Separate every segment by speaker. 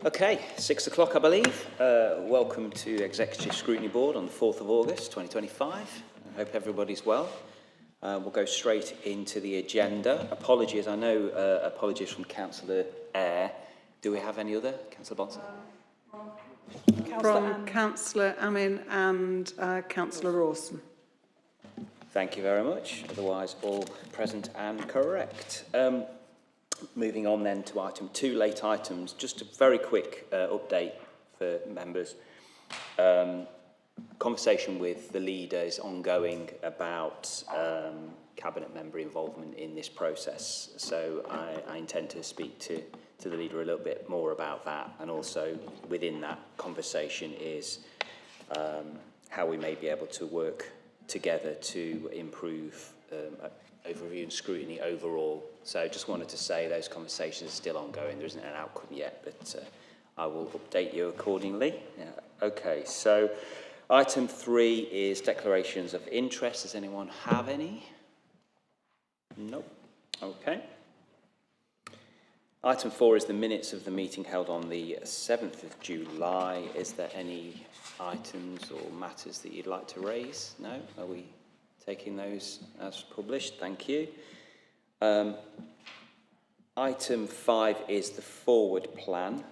Speaker 1: Okay, 6 o'clock, I believe. Welcome to Executive Scrutiny Board on the 4th of August 2025. I hope everybody's well. We'll go straight into the agenda. Apologies, I know apologies from Councillor Eyre. Do we have any other? Councillor Bonson?
Speaker 2: From Councillor Amin and Councillor Rawson.
Speaker 1: Thank you very much. Otherwise, all present and correct. Moving on then to item 2, late items. Just a very quick update for members. Conversation with the leader is ongoing about cabinet member involvement in this process. So I intend to speak to the leader a little bit more about that, and also within that conversation is how we may be able to work together to improve overview and scrutiny overall. So just wanted to say those conversations are still ongoing. There isn't an outcome yet, but I will update you accordingly. Yeah. Okay, so item 3 is declarations of interest. Does anyone have any? Nope. Okay. Item 4 is the minutes of the meeting held on the 7th of July. Is there any items or matters that you'd like to raise? No? Are we taking those as published? Thank you. Item 5 is the forward plan.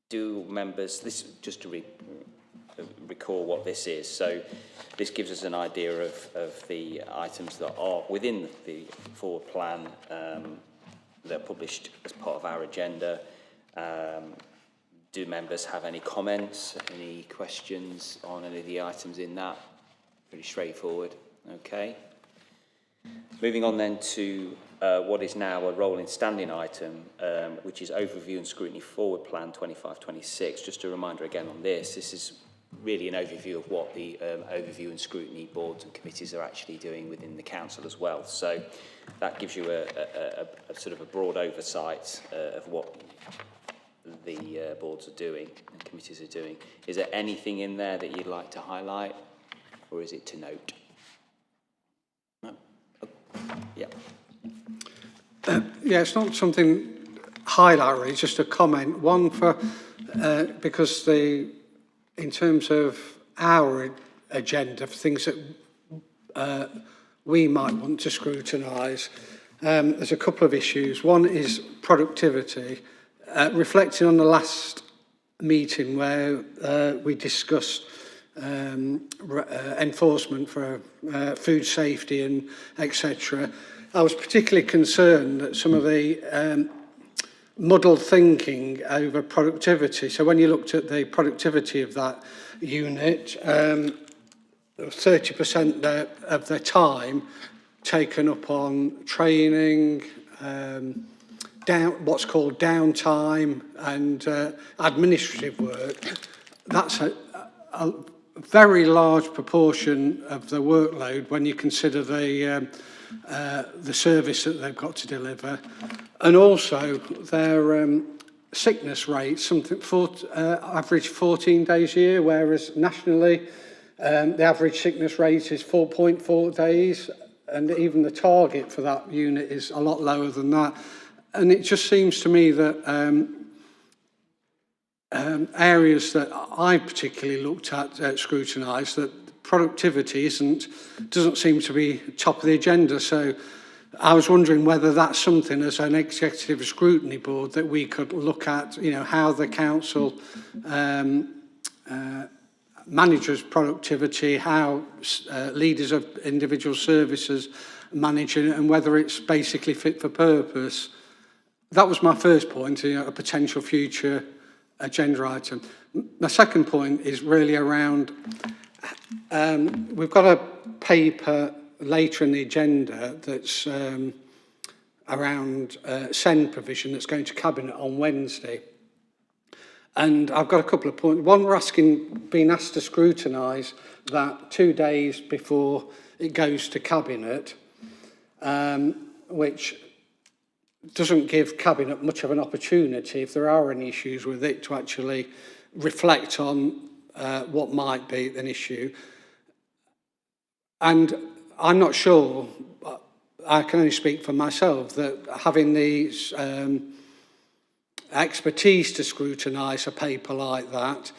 Speaker 1: Do members, this just to recall what this is. So this gives us an idea of the items that are within the forward plan. They're published as part of our agenda. Do members have any comments, any questions on any of the items in that? Pretty straightforward. Okay. Moving on then to what is now a rolling standing item, which is overview and scrutiny forward plan 25-26. Just a reminder again on this is really an overview of what the overview and scrutiny boards and committees are actually doing within the council as well. So that gives you a sort of a broad oversight of what the boards are doing and committees are doing. Is there anything in there that you'd like to highlight, or is it to note? No? Oh, yeah.
Speaker 3: Yeah, it's not something highlight, really, it's just a comment. One for, because in terms of our agenda, for things that we might want to scrutinise, there's a couple of issues. One is productivity. Reflecting on the last meeting where we discussed enforcement for food safety and etc., I was particularly concerned that some of the muddled thinking over productivity. So when you looked at the productivity of that unit, 30% of their time taken up on training, what's called downtime and administrative work. That's a very large proportion of the workload when you consider the service that they've got to deliver, and also their sickness rate, something for average 14 days a year, whereas nationally the average sickness rate is 4.4 days, and even the target for that unit is a lot lower than that. And it just seems to me that areas that I particularly looked at, scrutinised, that productivity doesn't seem to be top of the agenda. So I was wondering whether that's something as an executive scrutiny board that we could look at, how the council manages productivity, how leaders of individual services manage it, and whether it's basically fit for purpose. That was my first point, a potential future agenda item. My second point is really around, we've got a paper later in the agenda that's around SEND provision that's going to Cabinet on Wednesday. And I've got a couple of points. One, we're being asked to scrutinise that 2 days before it goes to Cabinet, which doesn't give Cabinet much of an opportunity, if there are any issues with it, to actually reflect on what might be an issue. And I'm not sure, I can only speak for myself, that having these expertise to scrutinise a paper like that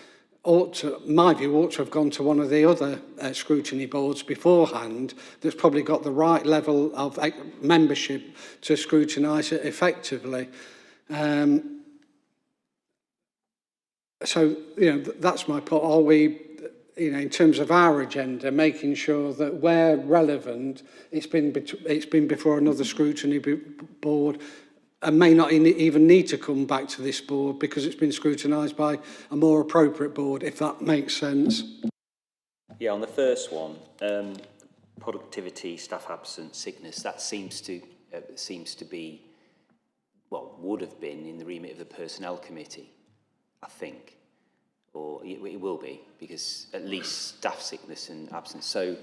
Speaker 3: ought to, my view, ought to have gone to one of the other scrutiny boards beforehand that's probably got the right level of membership to scrutinise it effectively. So, you know, that's my point. Are we, you know, in terms of our agenda, making sure that where relevant, it's been before another scrutiny board and may not even need to come back to this board because it's been scrutinised by a more appropriate board, if that makes sense.
Speaker 1: Yeah, on the first one, productivity, staff absence, sickness, that seems to be, well, would have been in the remit of the Personnel Committee, I think, or it will be, because at least staff sickness and absence. So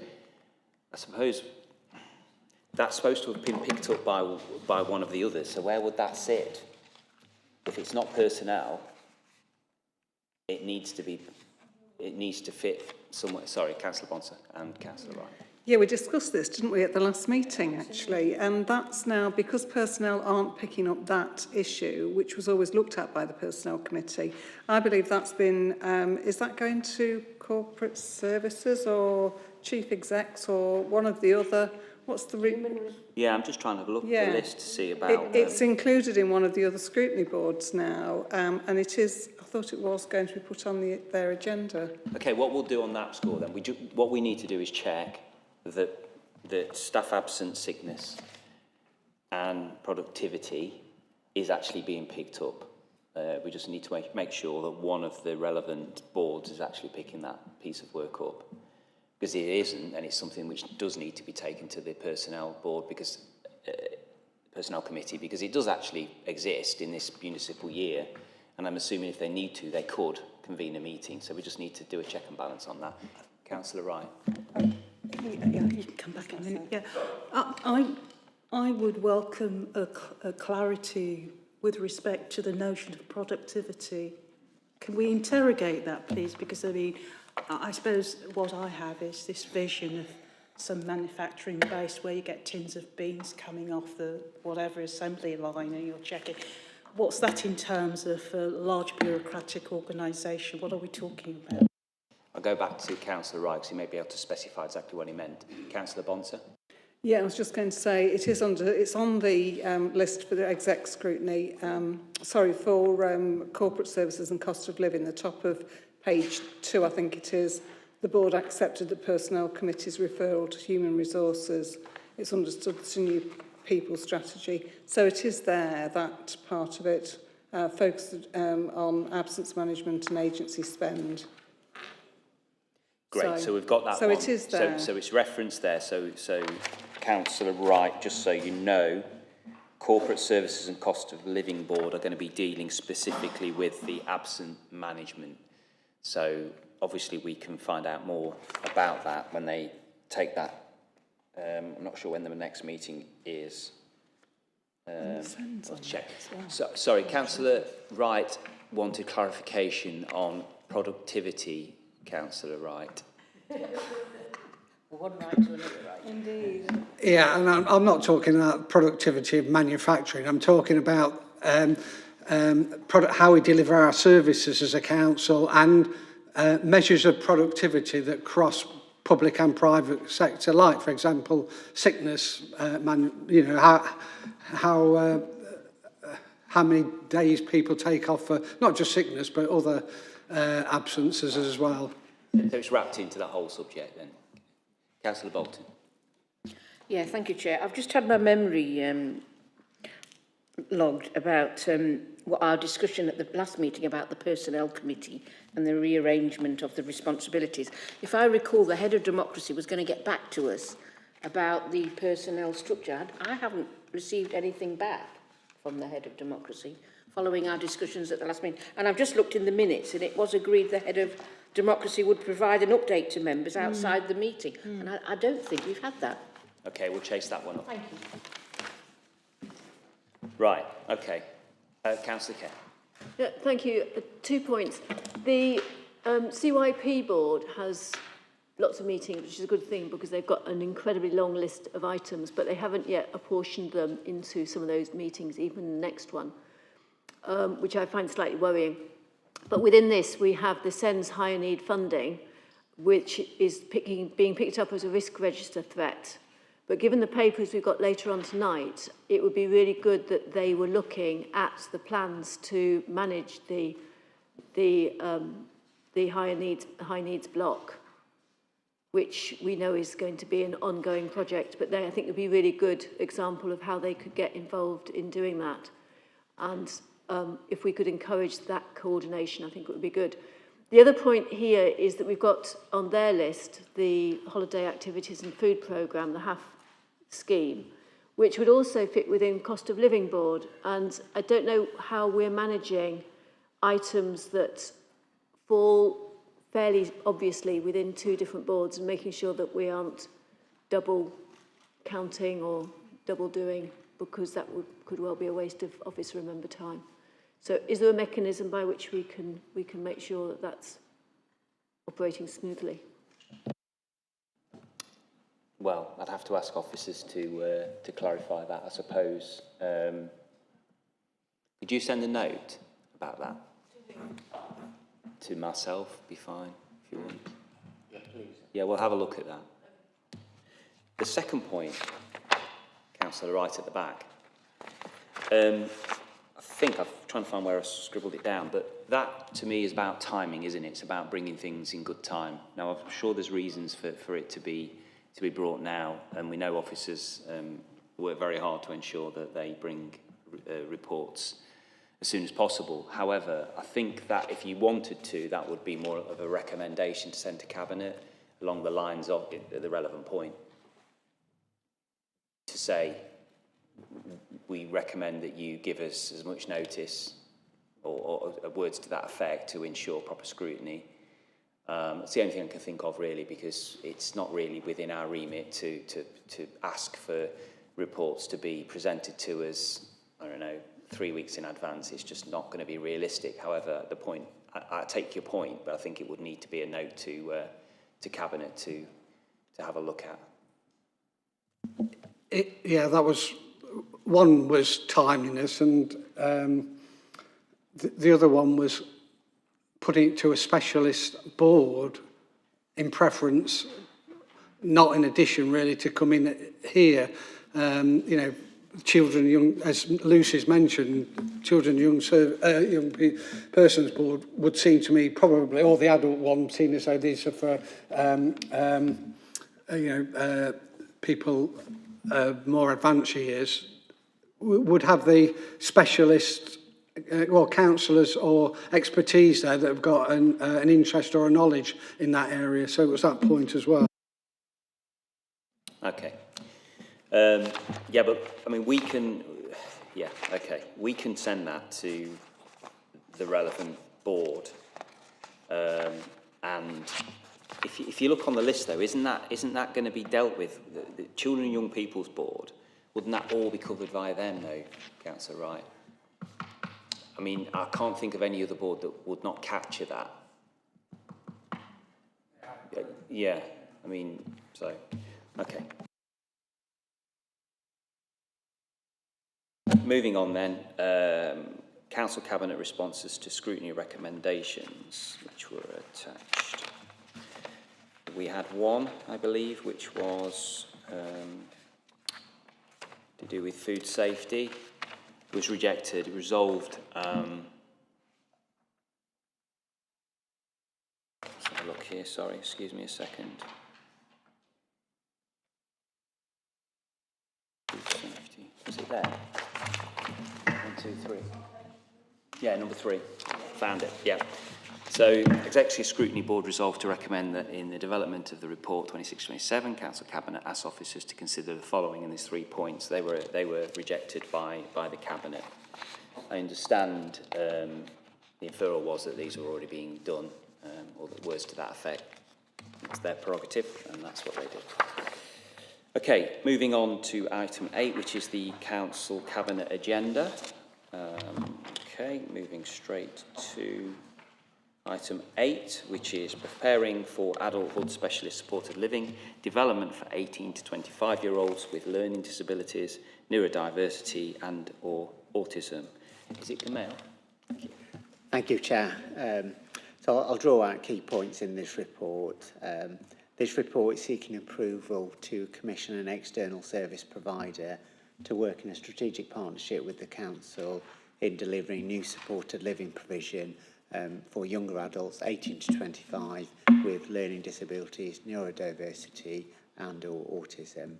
Speaker 1: I suppose that's supposed to have been picked up by one of the others. So where would that sit? If it's not personnel, it needs to fit somewhere. Sorry, Councillor Bonser and Councillor Wright.
Speaker 2: Yeah, we discussed this, didn't we, at the last meeting, actually, and that's now, because personnel aren't picking up that issue, which was always looked at by the Personnel Committee, I believe that's been, is that going to corporate services or chief execs or one of the other? What's the...
Speaker 1: Yeah, I'm just trying to look at the list to see about...
Speaker 2: It's included in one of the other scrutiny boards now, and it is, I thought it was going to be put on their agenda.
Speaker 1: Okay, what we'll do on that score then, what we need to do is check that staff absence, sickness and productivity is actually being picked up. We just need to make sure that one of the relevant boards is actually picking that piece of work up. Because it isn't, and it's something which does need to be taken to the personnel board, because personnel committee, because it does actually exist in this municipal year, and I'm assuming if they need to, they could convene a meeting. So we just need to do a check and balance on that. Councillor Wright.
Speaker 4: Yeah, you can come back in a minute. Yeah, I would welcome a clarity with respect to the notion of productivity. Can we interrogate that, please? Because I mean, I suppose what I have is this vision of some manufacturing base where you get tins of beans coming off the whatever assembly line and you're checking. What's that in terms of a large bureaucratic organisation? What are we talking about?
Speaker 1: I'll go back to Councillor Wright, because he may be able to specify exactly what he meant. Councillor Bonser.
Speaker 2: Yeah, I was just going to say it's on the list for the exec scrutiny. For corporate services and cost of living, the top of page 2, I think it is. The board accepted the Personnel Committee's referral to Human Resources. It's understood to new people strategy. So it is there, that part of it, focused on absence management and agency spend.
Speaker 1: Great, so we've got that
Speaker 2: so
Speaker 1: one.
Speaker 2: It is there.
Speaker 1: So it's referenced there. So Councillor Wright, just so you know, Corporate Services and Cost of Living Board are going to be dealing specifically with the absent management. So obviously we can find out more about that when they take that. I'm not sure when the next meeting is. Let's check. So, sorry, Councillor Wright wanted clarification on productivity. Councillor Wright.
Speaker 4: One right to another right.
Speaker 2: Indeed.
Speaker 3: Yeah, and I'm not talking about productivity of manufacturing. I'm talking about how we deliver our services as a council and measures of productivity that cross public and private sector, like, for example, sickness. How many days people take off for not just sickness but other absences as well.
Speaker 1: So it's wrapped into that whole subject then. Councillor Bolton.
Speaker 5: Yeah, thank you, Chair. I've just had my memory logged about what our discussion at the last meeting about the Personnel Committee and the rearrangement of the responsibilities. If I recall, the Head of Democracy was going to get back to us about the personnel structure. I haven't received anything back from the Head of Democracy following our discussions at the last meeting. And I've just looked in the minutes, and it was agreed the Head of Democracy would provide an update to members outside the meeting. And I don't think we've had that.
Speaker 1: Okay, we'll chase that one up.
Speaker 5: Thank you.
Speaker 1: Right, okay. Councillor Kerr.
Speaker 6: Yeah, thank you. 2 points. The CYP board has lots of meetings, which is a good thing because they've got an incredibly long list of items, but they haven't yet apportioned them into some of those meetings, even the next one. which I find slightly worrying. But within this, we have the SENS higher need funding, which is being picked up as a risk register threat. But given the papers we've got later on tonight, it would be really good that they were looking at the plans to manage the high needs block, which we know is going to be an ongoing project. But I think it would be a really good example of how they could get involved in doing that. And if we could encourage that coordination, I think it would be good. The other point here is that we've got on their list the Holiday Activities and Food Programme, the HAF scheme, which would also fit within Cost of Living Board. And I don't know how we're managing items that fall fairly obviously within two different boards and making sure that we aren't double counting or double doing, because that could well be a waste of officer and member time. So is there a mechanism by which we can make sure that that's operating smoothly?
Speaker 1: Well, I'd have to ask officers to clarify that, I suppose. Could you send a note about that? To myself, be fine, if you want. Yeah, please. Yeah, we'll have a look at that. The second point, Councillor, right at the back. I think I'm trying to find where I scribbled it down, but that to me is about timing, isn't it? It's about bringing things in good time. Now, I'm sure there's reasons for it to be brought now, and we know officers work very hard to ensure that they bring reports as soon as possible. However, I think that if you wanted to, that would be more of a recommendation to send to Cabinet along the lines of the relevant point. To say, we recommend that you give us as much notice or words to that effect to ensure proper scrutiny. It's the only thing I can think of really, because it's not really within our remit to ask for reports to be presented to us, I don't know, 3 weeks in advance. It's just not going to be realistic. However, the point, I take your point, but I think it would need to be a note to Cabinet to have a look at.
Speaker 3: Yeah, that was, one was timeliness, and the other one was putting it to a specialist board in preference, not in addition really to come in here. You know, children, young, as Lucy's mentioned, children, young persons board would seem to me probably, or the adult one, seeing as though these are for people more advanced years, would have the specialist counsellors or expertise there that have got an interest or a knowledge in that area. So it was that point as well.
Speaker 1: Okay. Yeah, but I mean, we can send that to the relevant board. And if you look on the list, though, isn't that going to be dealt with? The Children and Young People's Board, wouldn't that all be covered by them, though, Councillor Wright? I mean, I can't think of any other board that would not capture that. Yeah, I mean, so, okay. Moving on then, Council Cabinet responses to scrutiny recommendations, which were attached. We had one, I believe, which was to do with food safety. It was rejected, resolved. Let's have a look here, sorry, excuse me a second. Food safety, was it there? 1, 2, 3. Yeah, number 3. Found it, yeah. So, Executive Scrutiny Board resolved to recommend that in the development of the report 2627, Council Cabinet asks officers to consider the following in these 3 points. They were rejected by the Cabinet. I understand the inferral was that these were already being done, or the words to that effect. It's their prerogative, and that's what they did. Okay, moving on to item 8, which is the Council Cabinet agenda. Okay, moving straight to item 8, which is preparing for adulthood specialist supported living development for 18 to 25-year-olds with learning disabilities, neurodiversity and or autism. Is it Gamal?
Speaker 7: Thank you, Chair. So I'll draw out key points in this report. This report is seeking approval to commission an external service provider to work in a strategic partnership with the Council in delivering new supported living provision for younger adults 18 to 25 with learning disabilities, neurodiversity and or autism.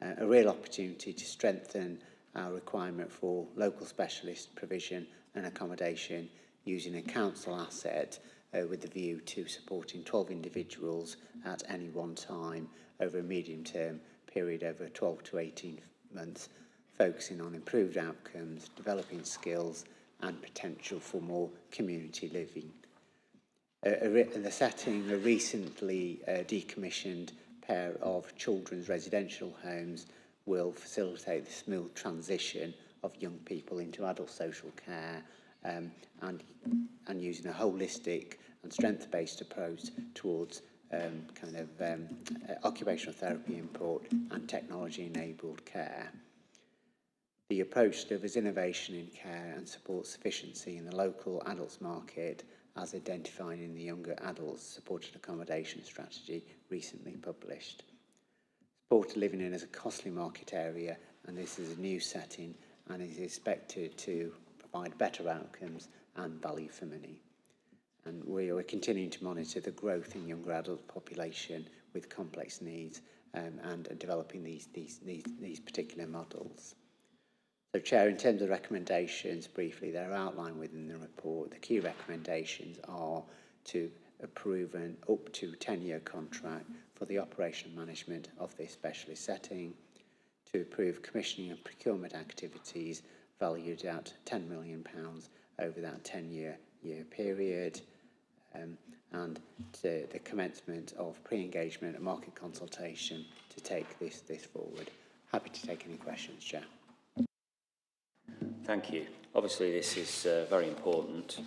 Speaker 7: A real opportunity to strengthen our requirement for local specialist provision and accommodation using a council asset with the view to supporting 12 individuals at any one time over a medium-term period over 12 to 18 months, focusing on improved outcomes, developing skills and potential for more community living. The setting a recently decommissioned pair of children's residential homes will facilitate the smooth transition of young people into adult social care and using a holistic and strength-based approach towards occupational therapy input and technology-enabled care. The approach delivers innovation in care and supports sufficiency in the local adults market as identified in the Younger Adults Supported Accommodation Strategy recently published. Supported living in is a costly market area and this is a new setting and is expected to provide better outcomes and value for money. And we're continuing to monitor the growth in younger adult population with complex needs and developing these particular models. So, Chair, in terms of recommendations, briefly, they're outlined within the report. The key recommendations are to approve an up to 10-year contract for the operation and management of this specialist setting, to approve commissioning and procurement activities valued at £10 million over that 10-year period, and the commencement of pre-engagement and market consultation to take this forward. Happy to take any questions, Chair.
Speaker 1: Thank you. Obviously, this is very important,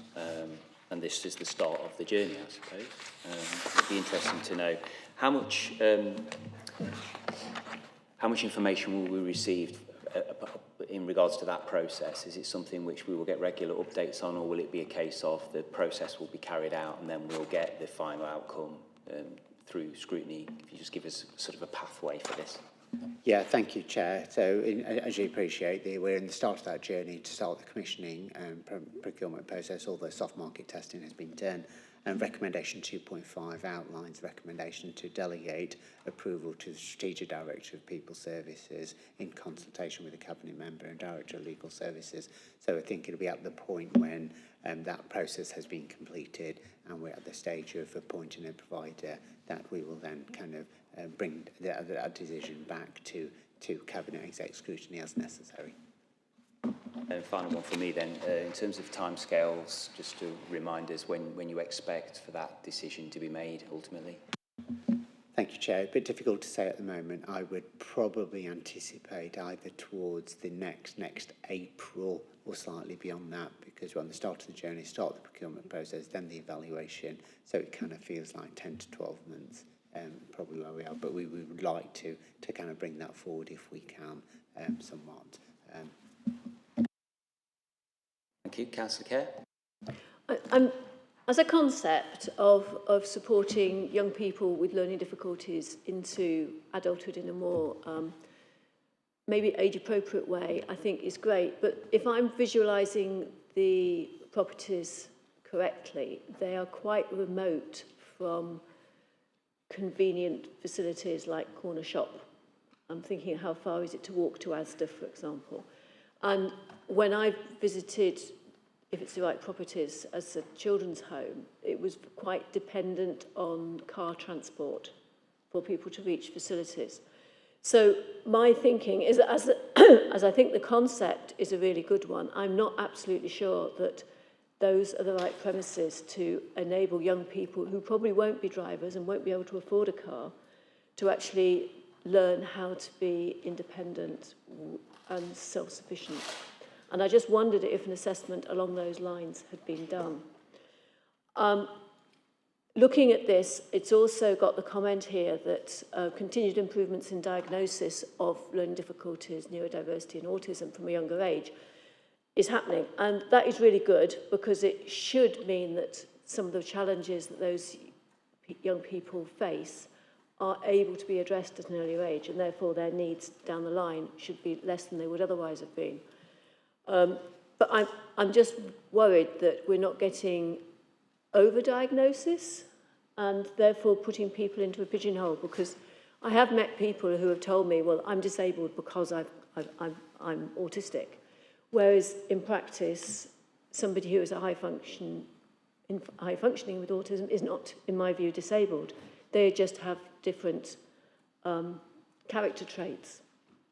Speaker 1: and this is the start of the journey, I suppose. It'd be interesting to know how much information will we receive in regards to that process. Is it something which we will get regular updates on, or will it be a case of the process will be carried out and then we'll get the final outcome through scrutiny? If you just give us sort of a pathway for this.
Speaker 7: Yeah, thank you, Chair. So, as you appreciate, we're in the start of that journey to start the commissioning and procurement process. All the soft market testing has been done, and recommendation 2.5 outlines recommendation to delegate approval to the Strategic Director of People Services in consultation with the Cabinet Member and Director of Legal Services. So I think it'll be at the point when that process has been completed and we're at the stage of appointing a provider that we will then kind of bring that decision back to Cabinet Exec Scrutiny as necessary.
Speaker 1: And final one for me then, in terms of timescales, just to remind us when you expect for that decision to be made ultimately.
Speaker 7: Thank you, Chair. A bit difficult to say at the moment. I would probably anticipate either towards the next April or slightly beyond that, because we're on the start of the journey, start the procurement process, then the evaluation. So it kind of feels like 10 to 12 months, probably where we are. But we would like to kind of bring that forward if we can, somewhat.
Speaker 1: Thank you. Councillor Kerr.
Speaker 6: As a concept of supporting young people with learning difficulties into adulthood in a more maybe age-appropriate way, I think is great. But if I'm visualising the properties correctly, they are quite remote from convenient facilities like corner shop. I'm thinking, how far is it to walk to Asda, for example? And when I visited, if it's the right properties, as a children's home, it was quite dependent on car transport for people to reach facilities. So my thinking is that as I think the concept is a really good one, I'm not absolutely sure that those are the right premises to enable young people who probably won't be drivers and won't be able to afford a car to actually learn how to be independent and self-sufficient. And I just wondered if an assessment along those lines had been done. Looking at this, it's also got the comment here that continued improvements in diagnosis of learning difficulties, neurodiversity and autism from a younger age. is happening. And that is really good, because it should mean that some of the challenges that those young people face are able to be addressed at an earlier age, and therefore their needs down the line should be less than they would otherwise have been. But I'm just worried that we're not getting overdiagnosis and therefore putting people into a pigeonhole, because I have met people who have told me, well, I'm disabled because I'm autistic. Whereas in practice, somebody who is a high functioning with autism is not, in my view, disabled. They just have different character traits,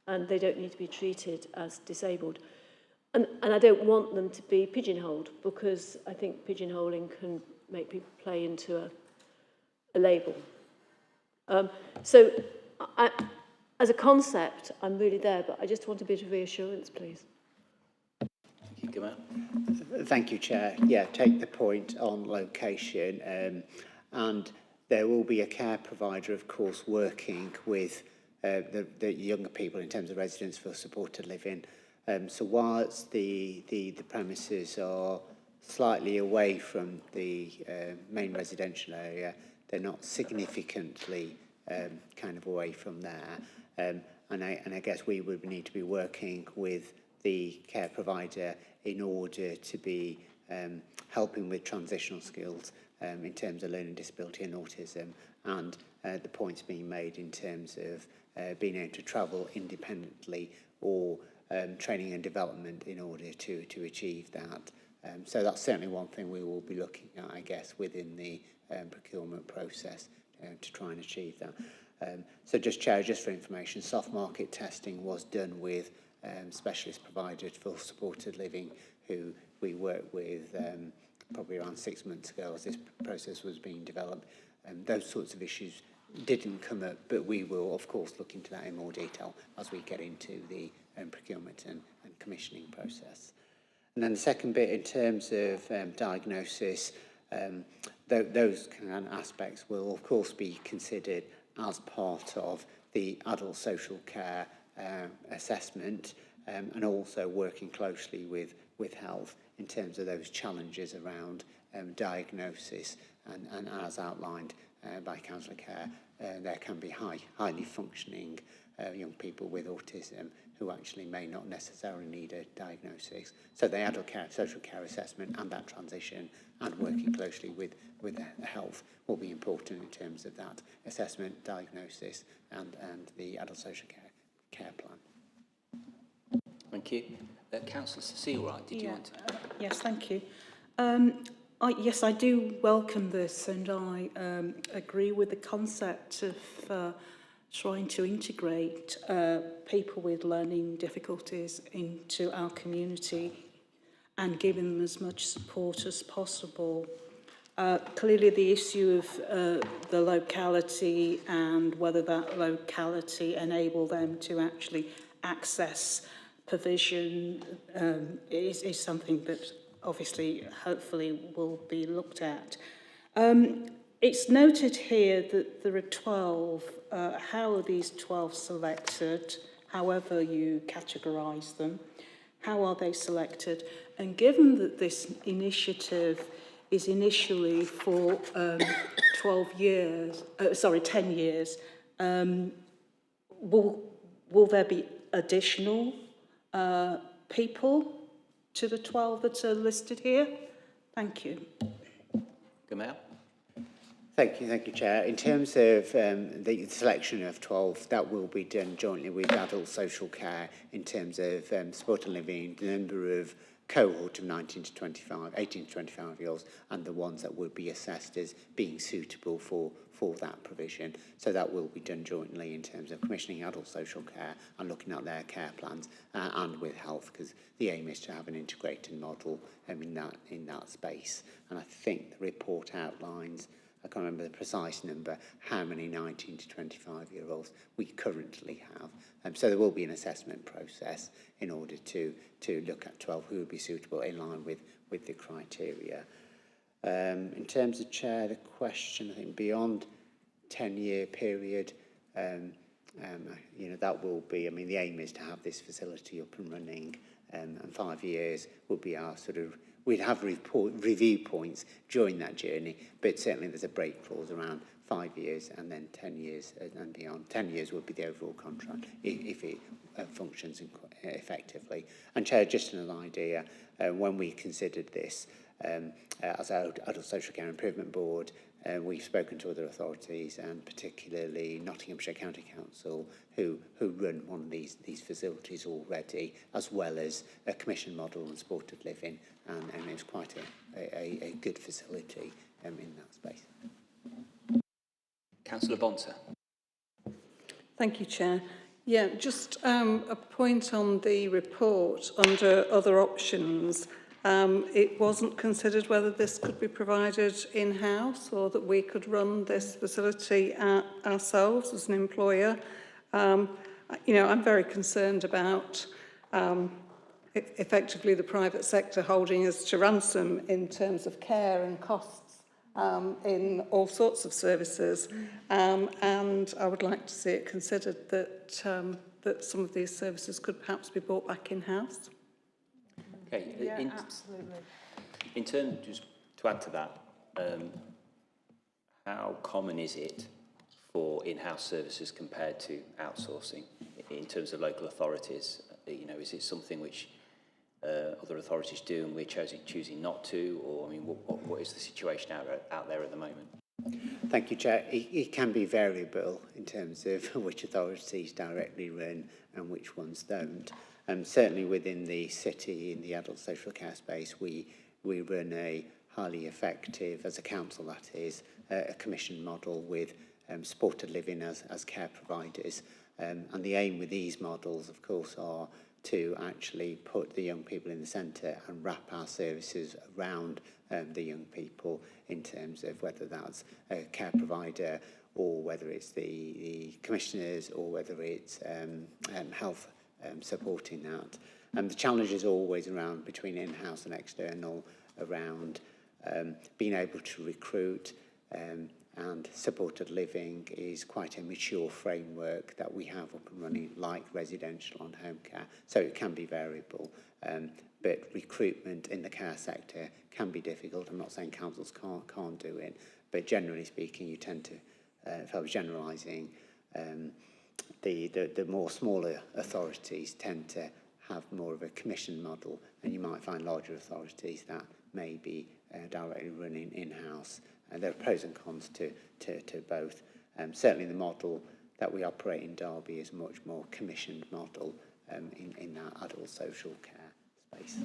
Speaker 6: and they don't need to be treated as disabled. And I don't want them to be pigeonholed, because I think pigeonholing can make people play into a label. So as a concept, I'm really there, but I just want a bit of reassurance, please.
Speaker 1: Thank you, Gamal.
Speaker 7: Thank you, Chair. Yeah, take the point on location, and there will be a care provider, of course, working with the younger people in terms of residents for supported living. So whilst the premises are slightly away from the main residential area, they're not significantly kind of away from there. And I guess we would need to be working with the care provider in order to be helping with transitional skills in terms of learning disability and autism, and the points being made in terms of being able to travel independently, or training and development in order to achieve that. So that's certainly one thing we will be looking at, I guess, within the procurement process to try and achieve that. So just, Chair, just for information, soft market testing was done with specialist providers for supported living, who we worked with probably around 6 months ago as this process was being developed. Those sorts of issues didn't come up, but we will, of course, look into that in more detail as we get into the procurement and commissioning process. And then the second bit, in terms of diagnosis, those kind of aspects will, of course, be considered as part of the adult social care assessment, and also working closely with health in terms of those challenges around diagnosis, and as outlined by Councillor Kerr, there can be highly functioning young people with autism who actually may not necessarily need a diagnosis. So the adult care, social care assessment and that transition, and working closely with the health, will be important in terms of that assessment, diagnosis and the adult social care plan.
Speaker 1: Thank you. Councillor Cecile Wright, did you want to?
Speaker 4: Yes, thank you. Yes, I do welcome this, and I agree with the concept of trying to integrate people with learning difficulties into our community and giving them as much support as possible. Clearly the issue of the locality and whether that locality enable them to actually access provision is something that obviously, hopefully, will be looked at. It's noted here that there are 12. How are these 12 selected? However you categorise them, how are they selected? And given that this initiative is initially for 10 years, will there be additional people to the 12 that are listed here? Thank you.
Speaker 1: Gamal?
Speaker 7: Thank you, Chair. In terms of the selection of 12, that will be done jointly with adult social care in terms of supported living, the number of cohort of 18 to 25-year-olds, and the ones that would be assessed as being suitable for that provision. So that will be done jointly in terms of commissioning adult social care and looking at their care plans, and with health, because the aim is to have an integrated model in that space. And I think the report outlines, I can't remember the precise number, how many 19 to 25-year-olds we currently have. So there will be an assessment process in order to look at 12 who would be suitable in line with the criteria. In terms of, Chair, the question, I think beyond 10-year period, that will be, the aim is to have this facility up and running and 5 years would be our sort of, we'd have review points during that journey, but certainly there's a break clause around 5 years and then 10 years and beyond. 10 years would be the overall contract if it functions effectively. And Chair, just an idea, when we considered this as our Adult Social Care Improvement Board, we've spoken to other authorities, and particularly Nottinghamshire County Council, who run one of these facilities already, as well as a commission model and supported living, and it's quite a good facility in that space.
Speaker 1: Councillor Bonter.
Speaker 2: Thank you, Chair. Yeah, just a point on the report under other options. It wasn't considered whether this could be provided in-house or that we could run this facility ourselves as an employer. You know, I'm very concerned about effectively the private sector holding us to ransom in terms of care and costs in all sorts of services, and I would like to see it considered that that some of these services could perhaps be brought back in-house.
Speaker 1: Okay.
Speaker 2: Yeah, absolutely.
Speaker 1: In terms, just to add to that, how common is it for in-house services compared to outsourcing in terms of local authorities? You know, is it something which other authorities do and we're choosing not to, or I mean, what is the situation out there at the moment?
Speaker 7: Thank you, Chair. It can be variable in terms of which authorities directly run and which ones don't. Certainly within the city, in the adult social care space, we run a highly effective, as a council that is, a commission model with supported living as care providers. And the aim with these models, of course, are to actually put the young people in the centre and wrap our services around the young people in terms of whether that's a care provider or whether it's the commissioners or whether it's health supporting that. And the challenge is always around between in-house and external, around being able to recruit, and supported living is quite a mature framework that we have up and running, like residential and home care, so it can be variable. But recruitment in the care sector can be difficult. I'm not saying councils can't do it, but generally speaking, you tend to, if I was generalising, the more smaller authorities tend to have more of a commission model, and you might find larger authorities that may be directly running in-house. There are pros and cons to both. Certainly the model that we operate in Derby is a much more commissioned model in that adult social care space.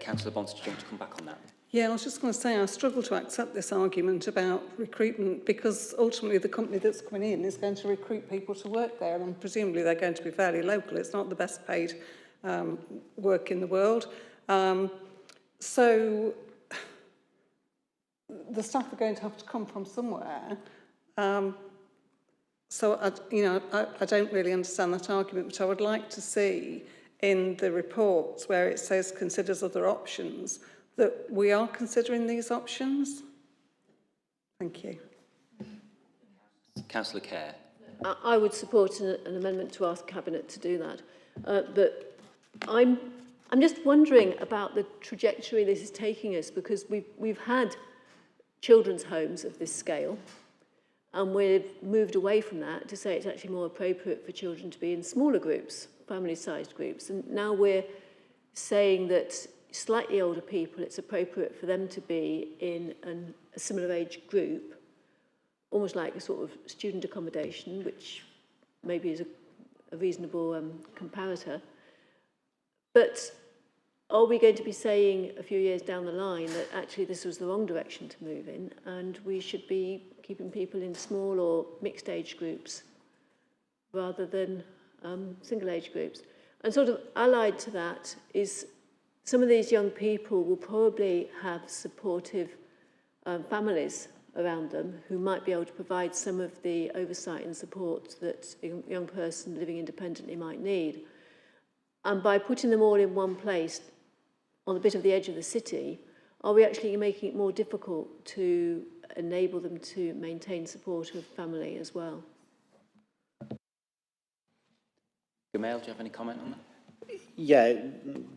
Speaker 1: Councillor Bonter, do you want to come back on that?
Speaker 2: Yeah, I was just going to say I struggle to accept this argument about recruitment because ultimately the company that's coming in is going to recruit people to work there, and presumably they're going to be fairly local. It's not the best paid work in the world. So the staff are going to have to come from somewhere. So, I don't really understand that argument, but I would like to see in the reports where it says considers other options, that we are considering these options. Thank you.
Speaker 1: Councillor Kerr.
Speaker 6: I would support an amendment to ask Cabinet to do that. But I'm just wondering about the trajectory this is taking us, because we've had children's homes of this scale, and we've moved away from that to say it's actually more appropriate for children to be in smaller groups, family-sized groups. And now we're saying that slightly older people, it's appropriate for them to be in a similar age group, almost like a sort of student accommodation, which maybe is a reasonable comparator. But are we going to be saying a few years down the line that actually this was the wrong direction to move in, and we should be keeping people in small or mixed age groups rather than single age groups? And sort of allied to that is some of these young people will probably have supportive families around them who might be able to provide some of the oversight and support that a young person living independently might need. And by putting them all in one place on a bit of the edge of the city, are we actually making it more difficult to enable them to maintain support of family as well?
Speaker 1: Gamal, do you have any comment on that?
Speaker 7: Yeah,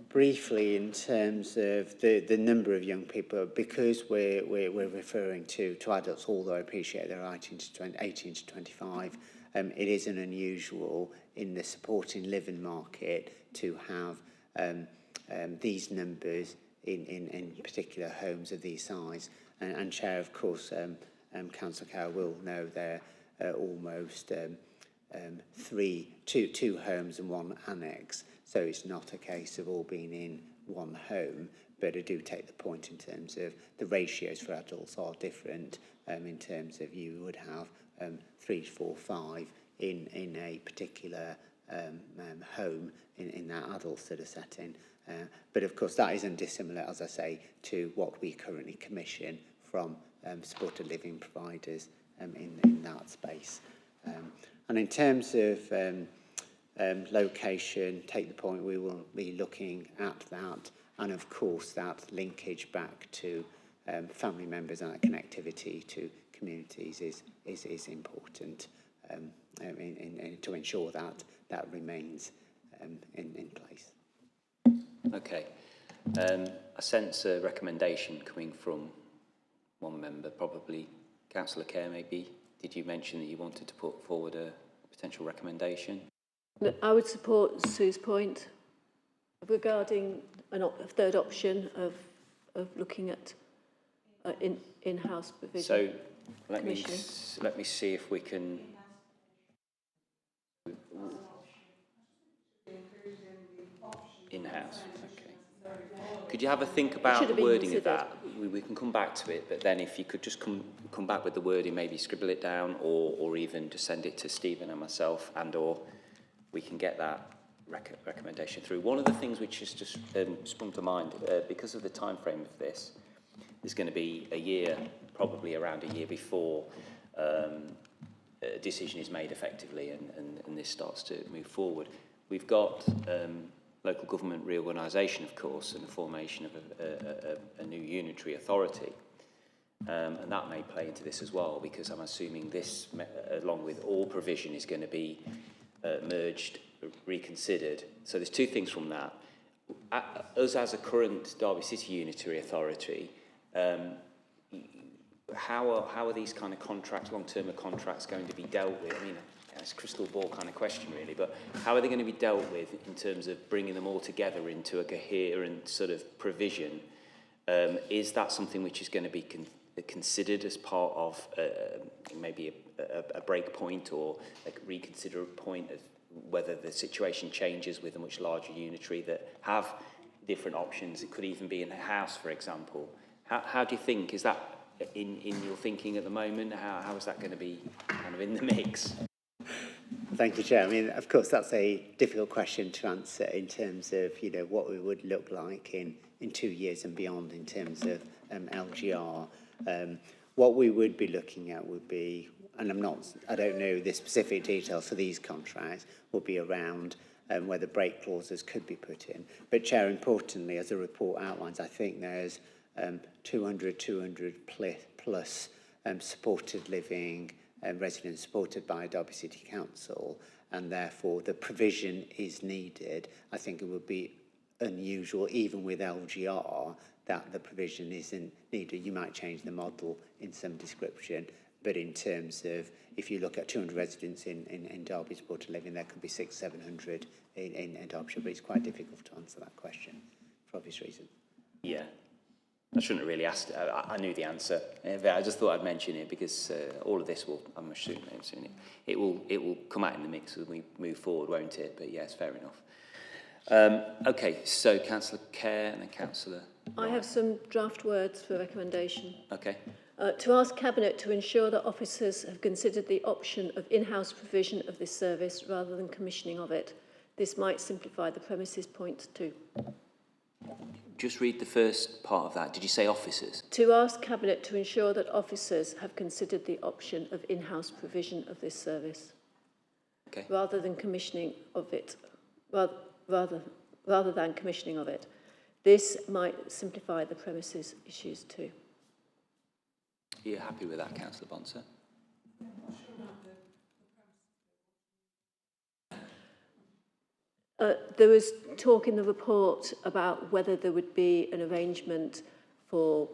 Speaker 7: briefly in terms of the number of young people, because we're referring to adults, although I appreciate they're 18 to 25, it isn't unusual in the supporting living market to have these numbers in particular homes of these size. And Chair, of course, Councillor Carroll will know they're almost two homes and one annex. So it's not a case of all being in one home, but I do take the point in terms of the ratios for adults are different in terms of you would have 3, 4, 5 in a particular home in that adult sort of setting. But of course that isn't dissimilar, as I say, to what we currently commission from supported living providers in that space. And in terms of location, take the point, we will be looking at that, and of course that linkage back to family members and that connectivity to communities is important to ensure that that remains in place.
Speaker 1: Okay. I sense a recommendation coming from one member, probably Councillor Kerr maybe. Did you mention that you wanted to put forward a potential recommendation?
Speaker 6: I would support Sue's point regarding a third option of looking at in-house provision.
Speaker 1: So let me see if we can. In-house, okay. Could you have a think about the wording of that? We can come back to it, but then if you could just come back with the wording, maybe scribble it down, or even just send it to Stephen and myself, or we can get that recommendation through. One of the things which has just sprung to mind, because of the time frame of this, there's going to be a year, probably around a year before a decision is made effectively and this starts to move forward. We've got local government reorganisation, of course, and the formation of a new unitary authority. And that may play into this as well, because I'm assuming this, along with all provision, is going to be merged, reconsidered. So there's two things from that. Us as a current Derby City Unitary Authority, how are these kind of contracts, long-term contracts, going to be dealt with? I mean, it's a crystal ball kind of question, really, but how are they going to be dealt with in terms of bringing them all together into a coherent sort of provision? Is that something which is going to be considered as part of maybe a break point or a reconsider point of whether the situation changes with a much larger unitary that have different options? It could even be in the house, for example. How do you think, is that in your thinking at the moment? How is that going to be kind of in the mix?
Speaker 7: Thank you, Chair. I mean, of course, that's a difficult question to answer in terms of, what we would look like in 2 years and beyond in terms of LGR. What we would be looking at would be, and I don't know the specific details for these contracts, will be around whether break clauses could be put in. But, Chair, importantly, as the report outlines, I think there's 200 plus supported living residents supported by Derby City Council, and therefore the provision is needed. I think it would be unusual, even with LGR, that the provision isn't needed. You might change the model in some description, but in terms of, if you look at 200 residents in Derby supported living, there could be 600-700 in Derbyshire, but it's quite difficult to answer that question for obvious reasons. Yeah.
Speaker 1: I shouldn't have really asked. I knew the answer, but I just thought I'd mention it because all of this will, I'm assuming it will come out in the mix as we move forward, won't it? But yes, fair enough. Okay, so Councillor Kerr and then Councillor.
Speaker 6: I have some draft words for recommendation.
Speaker 1: Okay.
Speaker 6: To ask Cabinet to ensure that officers have considered the option of in-house provision of this service rather than commissioning of it. This might simplify the premises point too.
Speaker 1: Just read the first part of that. Did you say officers?
Speaker 6: To ask Cabinet to ensure that officers have considered the option of in-house provision of this service.
Speaker 1: Okay.
Speaker 6: Rather than commissioning of it. Rather than commissioning of it. This might simplify the premises issues too.
Speaker 1: Are you happy with that, Councillor Bonser?
Speaker 6: There was talk in the report about whether there would be an arrangement for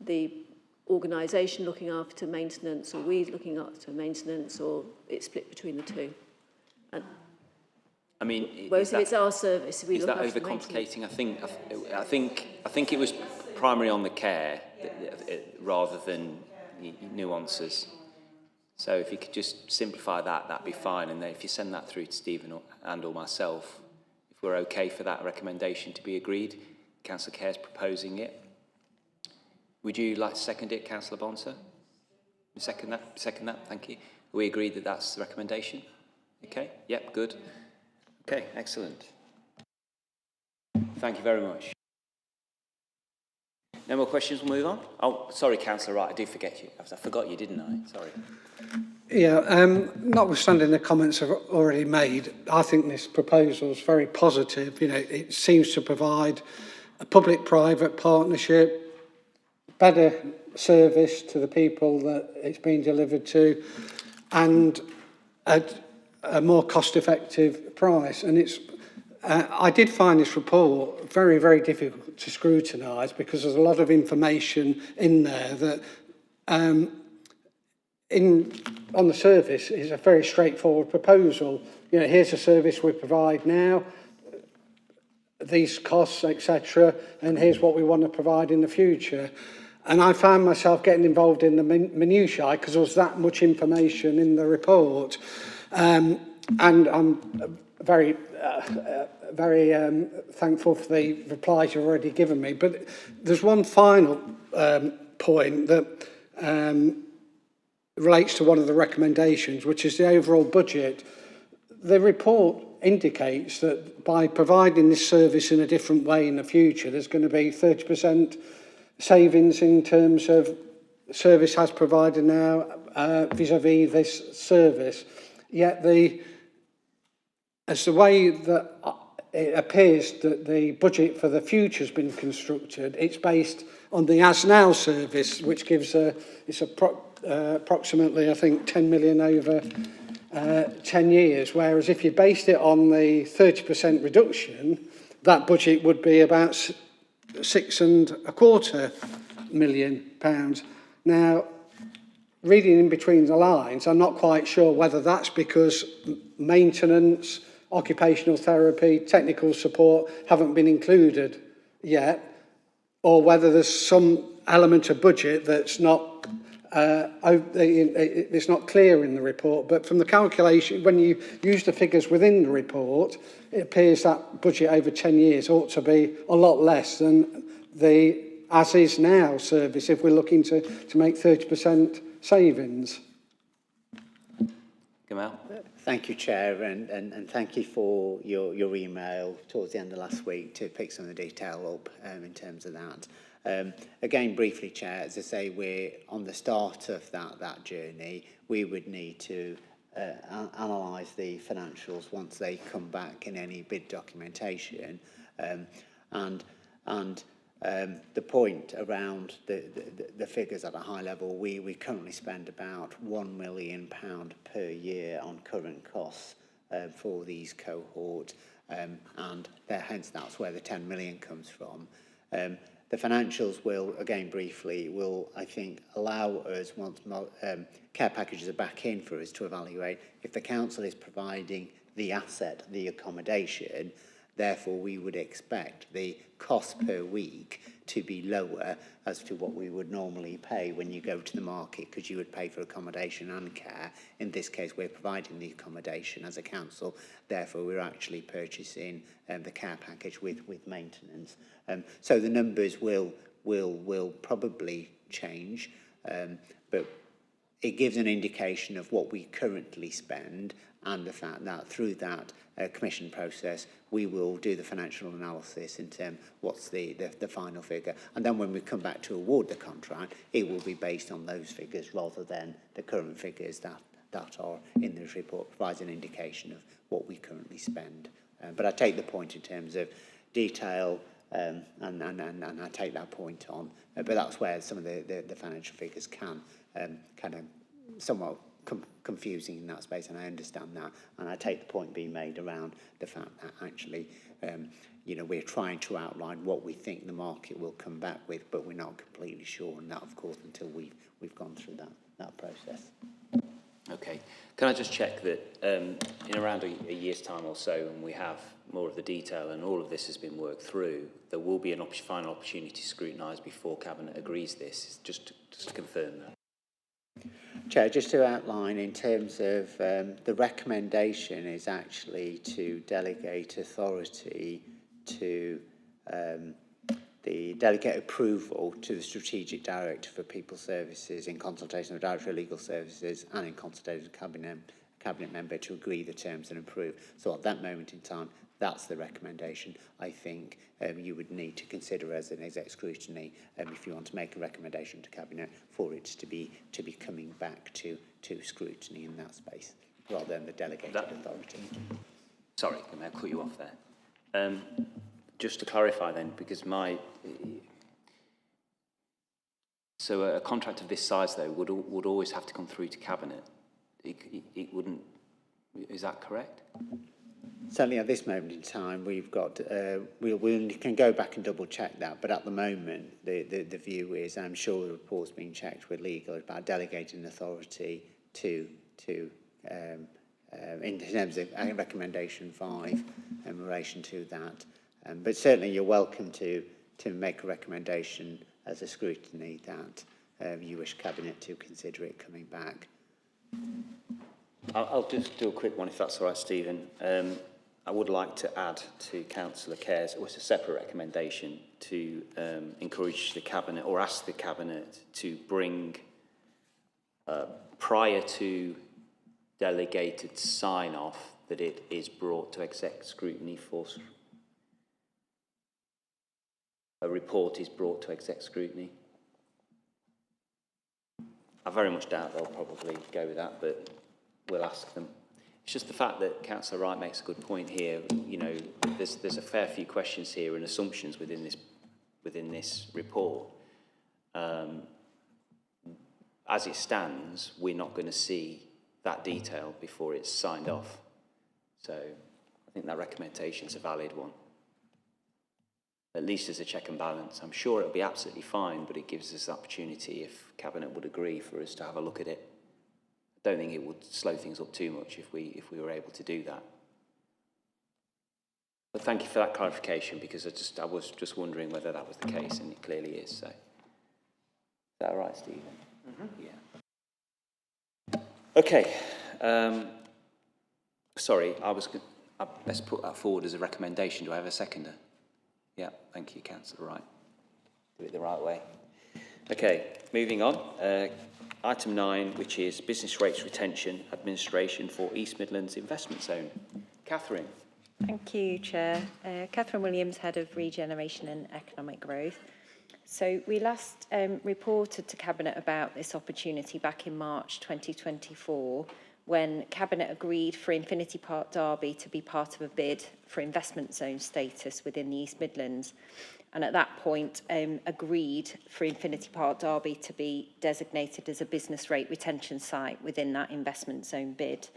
Speaker 6: the organisation looking after maintenance, or we looking after maintenance, or it's split between the two. And
Speaker 1: I mean,
Speaker 6: whereas if it's our service, we
Speaker 1: is
Speaker 6: look
Speaker 1: that
Speaker 6: after maintenance.
Speaker 1: overcomplicating? I think it was primarily on the care rather than nuances. So if you could just simplify that, that'd be fine. And then if you send that through to Stephen or myself, if we're okay for that recommendation to be agreed, Councillor Kerr's proposing it. Would you like to second it, Councillor Bonser? Second that, thank you. We agree that that's the recommendation? Okay, yep, good. Okay, excellent. Thank you very much. No more questions, we'll move on. Oh, sorry, Councillor Wright, I do forget you. I forgot you, didn't I? Sorry.
Speaker 3: Yeah, notwithstanding the comments I've already made, I think this proposal is very positive. You know, it seems to provide a public-private partnership, better service to the people that it's being delivered to, and at a more cost-effective price. And it's, I did find this report very, very difficult to scrutinise because there's a lot of information in there that, on the surface, is a very straightforward proposal. You know, here's a service we provide now, these costs, etc., and here's what we want to provide in the future. And I found myself getting involved in the minutiae because there was that much information in the report. And I'm very thankful for the replies you've already given me. But there's one final point that relates to one of the recommendations, which is the overall budget. The report indicates that by providing this service in a different way in the future, there's going to be 30% savings in terms of service as provided now vis-a-vis this service. Yet as the way that it appears that the budget for the future has been constructed, it's based on the as now service, which gives approximately, I think, 10 million over 10 years. Whereas if you based it on the 30% reduction, that budget would be about £6.25 million. Now, reading in between the lines, I'm not quite sure whether that's because maintenance, occupational therapy, technical support haven't been included yet, or whether there's some element of budget that's not it's not clear in the report. But from the calculation, when you use the figures within the report, it appears that budget over 10 years ought to be a lot less than the as is now service if we're looking to make 30% savings.
Speaker 1: Gamal?
Speaker 7: Thank you, Chair, and thank you for your email towards the end of last week to pick some of the detail up in terms of that. Again, briefly, Chair, as I say, we're on the start of that journey. We would need to analyse the financials once they come back in any bid documentation, and the point around the figures at a high level, we currently spend about £1 million per year on current costs for these cohorts, and hence that's where the 10 million comes from. The financials will, again briefly, I think, allow us, once care packages are back in for us to evaluate if the council is providing the asset, the accommodation. Therefore, we would expect the cost per week to be lower as to what we would normally pay when you go to the market, because you would pay for accommodation and care. In this case, we're providing the accommodation as a council. Therefore, we're actually purchasing the care package with maintenance. So the numbers will probably change, but it gives an indication of what we currently spend, and the fact that through that commission process, we will do the financial analysis in terms of what's the final figure. And then when we come back to award the contract, it will be based on those figures rather than the current figures that are in this report, provides an indication of what we currently spend. But I take the point in terms of detail, and I take that point on. But that's where some of the financial figures can kind of somewhat confusing in that space, and I understand that, and I take the point being made around the fact that actually, you know, we're trying to outline what we think the market will come back with, but we're not completely sure on that, of course, until we've gone through that process.
Speaker 1: Okay. Can I just check that in around a year's time or so, and we have more of the detail and all of this has been worked through, there will be an final opportunity to scrutinise before Cabinet agrees this, just to confirm that.
Speaker 7: Chair, just to outline in terms of the recommendation is actually to delegate authority to the delegate approval to the Strategic Director for People Services in consultation with the Director of Legal Services and in consultation with Cabinet member to agree the terms and approve. So at that moment in time, that's the recommendation I think you would need to consider as an exec scrutiny if you want to make a recommendation to Cabinet for it to be coming back to scrutiny in that space rather than the delegated authority.
Speaker 1: Sorry, may I cut you off there? Just to clarify then, because so a contract of this size though would always have to come through to Cabinet. It wouldn't. Is that correct?
Speaker 7: Certainly at this moment in time, we've got, we can go back and double check that, but at the moment, the view is, and I'm sure the report's being checked with legal, about delegating authority in terms of recommendation 5 in relation to that. But certainly you're welcome to make a recommendation as a scrutiny that you wish Cabinet to consider it coming back.
Speaker 1: I'll just do a quick one if that's all right, Stephen. I would like to add to Councillor Kerr's, or it's a separate recommendation, to encourage the Cabinet or ask the Cabinet to bring, prior to delegated sign-off, that it is brought to exec scrutiny for a report is brought to exec scrutiny. I very much doubt they'll probably go with that, but we'll ask them. It's just the fact that Councillor Wright makes a good point here. You know, there's a fair few questions here and assumptions within this report. As it stands, we're not going to see that detail before it's signed off. So I think that recommendation is a valid one. At least as a check and balance. I'm sure it'll be absolutely fine, but it gives us the opportunity, if Cabinet would agree, for us to have a look at it. I don't think it would slow things up too much if we were able to do that. But thank you for that clarification, because I was just wondering whether that was the case, and it clearly is. So, is that all right, Stephen? Mm-hmm. Yeah. Okay. Sorry, let's put that forward as a recommendation. Do I have a seconder? Yeah, thank you, Councillor Wright. Do it the right way. Okay, moving on. Item 9, which is business rates retention administration for East Midlands Investment Zone. Catherine.
Speaker 8: Thank you, Chair. Catherine Williams, Head of Regeneration and Economic Growth. So we last reported to Cabinet about this opportunity back in March 2024, when Cabinet agreed for Infinity Park Derby to be part of a bid for investment zone status within the East Midlands. And at that point, agreed for Infinity Park Derby to be designated as a business rate retention site within that investment zone bid.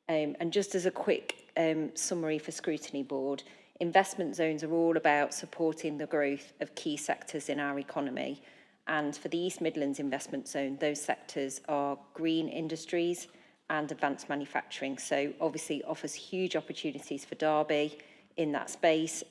Speaker 8: And just as a quick summary for Scrutiny Board, investment zones are all about supporting the growth of key sectors in our economy. And for the East Midlands Investment Zone, those sectors are green industries and advanced manufacturing. So obviously offers huge opportunities for Derby in that space,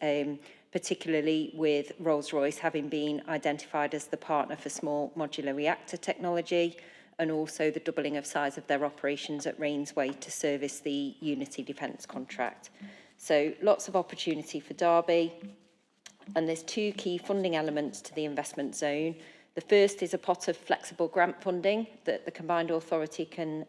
Speaker 8: particularly with Rolls-Royce having been identified as the partner for small modular reactor technology, and also the doubling of size of their operations at Rainsway to service the Unity Defence contract. So lots of opportunity for Derby. And there's 2 key funding elements to the investment zone. The first is a pot of flexible grant funding that the combined authority can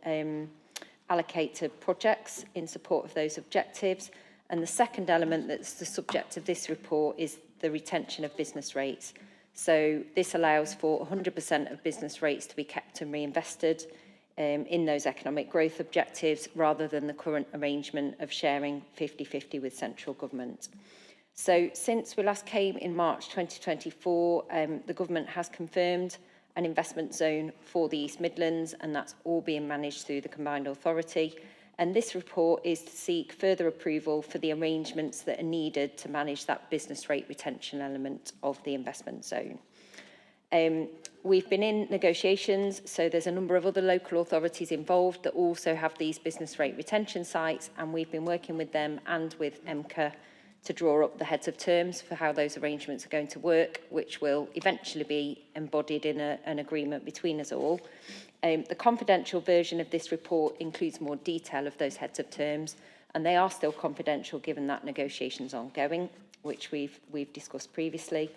Speaker 8: allocate to projects in support of those objectives. And the second element that's the subject of this report is the retention of business rates. So this allows for 100% of business rates to be kept and reinvested in those economic growth objectives, rather than the current arrangement of sharing 50-50 with central government. So since we last came in March 2024, the government has confirmed an investment zone for the East Midlands, and that's all being managed through the Combined Authority. And this report is to seek further approval for the arrangements that are needed to manage that business rate retention element of the investment zone. We've been in negotiations, so there's a number of other local authorities involved that also have these business rate retention sites, and we've been working with them and with MCA to draw up the heads of terms for how those arrangements are going to work, which will eventually be embodied in an agreement between us all. The confidential version of this report includes more detail of those heads of terms, and they are still confidential given that negotiations are ongoing, which we've discussed previously.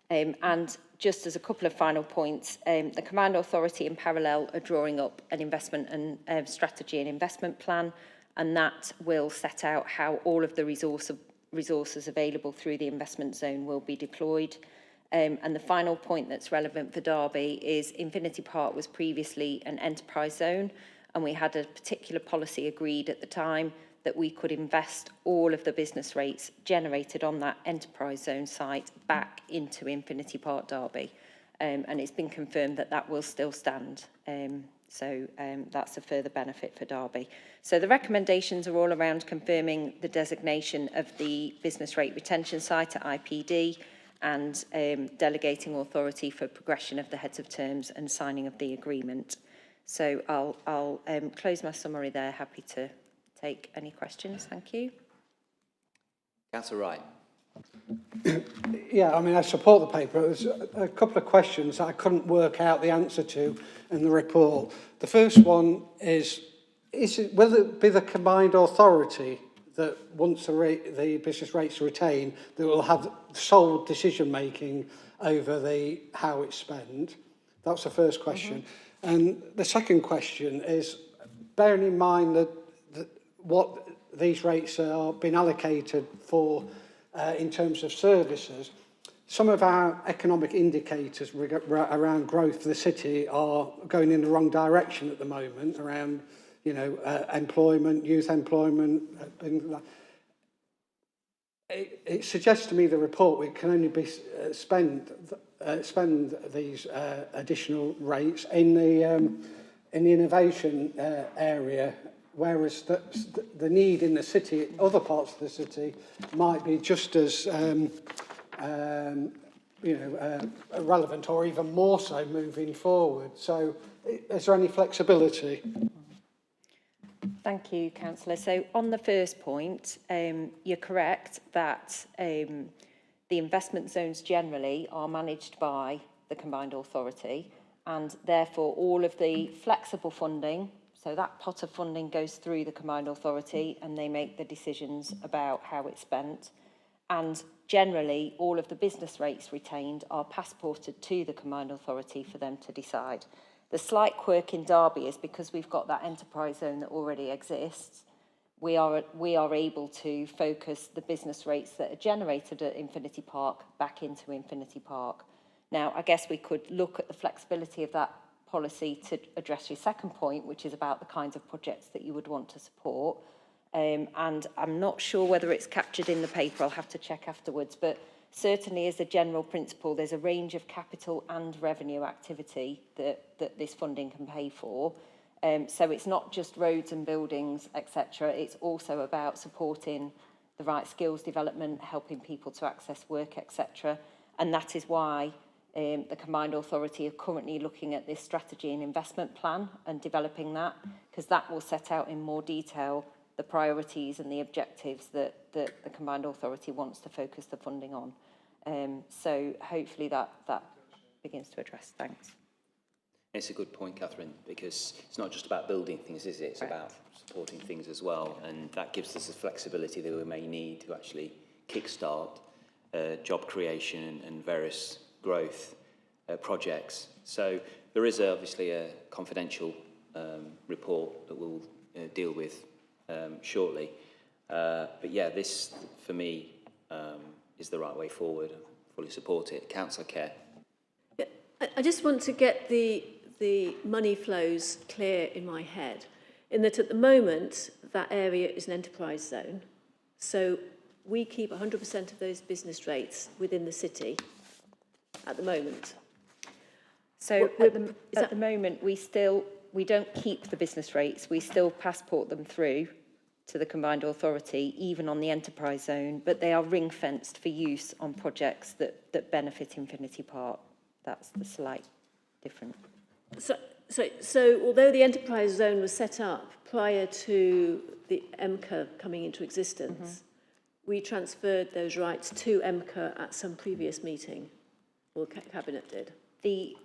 Speaker 8: And just as a couple of final points, the Combined Authority in parallel are drawing up an investment and strategy and investment plan, and that will set out how all of the resources available through the investment zone will be deployed. And the final point that's relevant for Derby is Infinity Park was previously an enterprise zone, and we had a particular policy agreed at the time that we could invest all of the business rates generated on that enterprise zone site back into Infinity Park Derby. And it's been confirmed that that will still stand. So that's a further benefit for Derby. So the recommendations are all around confirming the designation of the business rate retention site at IPD and delegating authority for progression of the heads of terms and signing of the agreement. So I'll close my summary there. Happy to take any questions. Thank you.
Speaker 1: Councillor Wright.
Speaker 3: Yeah, I mean, I support the paper. There's a couple of questions that I couldn't work out the answer to in the report. The first one is will it be the Combined Authority that once the business rates are retained, that will have sole decision-making over how it's spent? That's the first question. And the second question is, bearing in mind that what these rates are being allocated for in terms of services, some of our economic indicators around growth for the city are going in the wrong direction at the moment around, employment, youth employment, things like that. It suggests to me the report we can only spend these additional rates in the innovation area, whereas the need in the city, other parts of the city, might be just as relevant or even more so moving forward. So is there any flexibility?
Speaker 8: Thank you, Councillor. So on the first point, you're correct that the investment zones generally are managed by the Combined Authority, and therefore all of the flexible funding, so that pot of funding goes through the Combined Authority and they make the decisions about how it's spent. And generally, all of the business rates retained are passported to the Combined Authority for them to decide. The slight quirk in Derby is because we've got that enterprise zone that already exists, we are able to focus the business rates that are generated at Infinity Park back into Infinity Park. Now, I guess we could look at the flexibility of that policy to address your second point, which is about the kinds of projects that you would want to support. And I'm not sure whether it's captured in the paper, I'll have to check afterwards, but certainly as a general principle, there's a range of capital and revenue activity that this funding can pay for. So it's not just roads and buildings, etc. It's also about supporting the right skills development, helping people to access work, etc. And that is why the Combined Authority are currently looking at this strategy and investment plan and developing that, because that will set out in more detail the priorities and the objectives that the Combined Authority wants to focus the funding on. So hopefully that begins to address. Thanks.
Speaker 1: It's a good point, Catherine, because it's not just about building things, is it? It's about supporting things as well, and that gives us the flexibility that we may need to actually kickstart job creation and various growth projects. So there is obviously a confidential report that we'll deal with shortly. But yeah, this for me is the right way forward. I fully support it. Councillor Kerr.
Speaker 6: Yeah, I just want to get the money flows clear in my head, in that at the moment that area is an enterprise zone, so we keep 100% of those business rates within the city at the moment.
Speaker 8: So
Speaker 6: What-
Speaker 8: at the moment, we don't keep the business rates. We still passport them through to the combined authority, even on the enterprise zone, but they are ring fenced for use on projects that benefit Infinity Park. That's the slight difference.
Speaker 6: So although the enterprise zone was set up prior to the MCA coming into existence, we transferred those rights to MCA at some previous meeting, or Cabinet did.
Speaker 8: The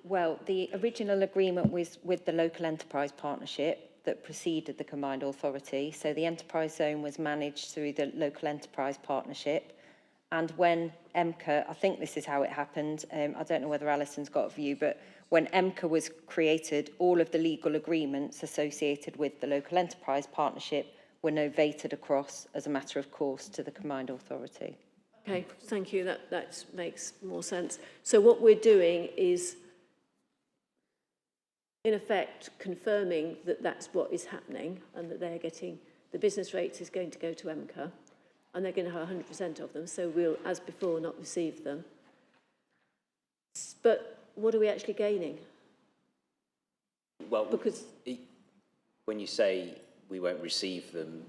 Speaker 8: original agreement was with the local enterprise partnership that preceded the combined authority. So the enterprise zone was managed through the local enterprise partnership. And when MCA, I think this is how it happened, I don't know whether Alison's got a view, but when MCA was created, all of the legal agreements associated with the local enterprise partnership were novated across as a matter of course to the combined authority.
Speaker 6: Okay, thank you. That makes more sense. So what we're doing is, in effect, confirming that that's what is happening and that they're getting, the business rates is going to go to MCA and they're going to have 100% of them. So we'll, as before, not receive them. But what are we actually gaining?
Speaker 1: Well,
Speaker 6: Because
Speaker 1: when you say we won't receive them,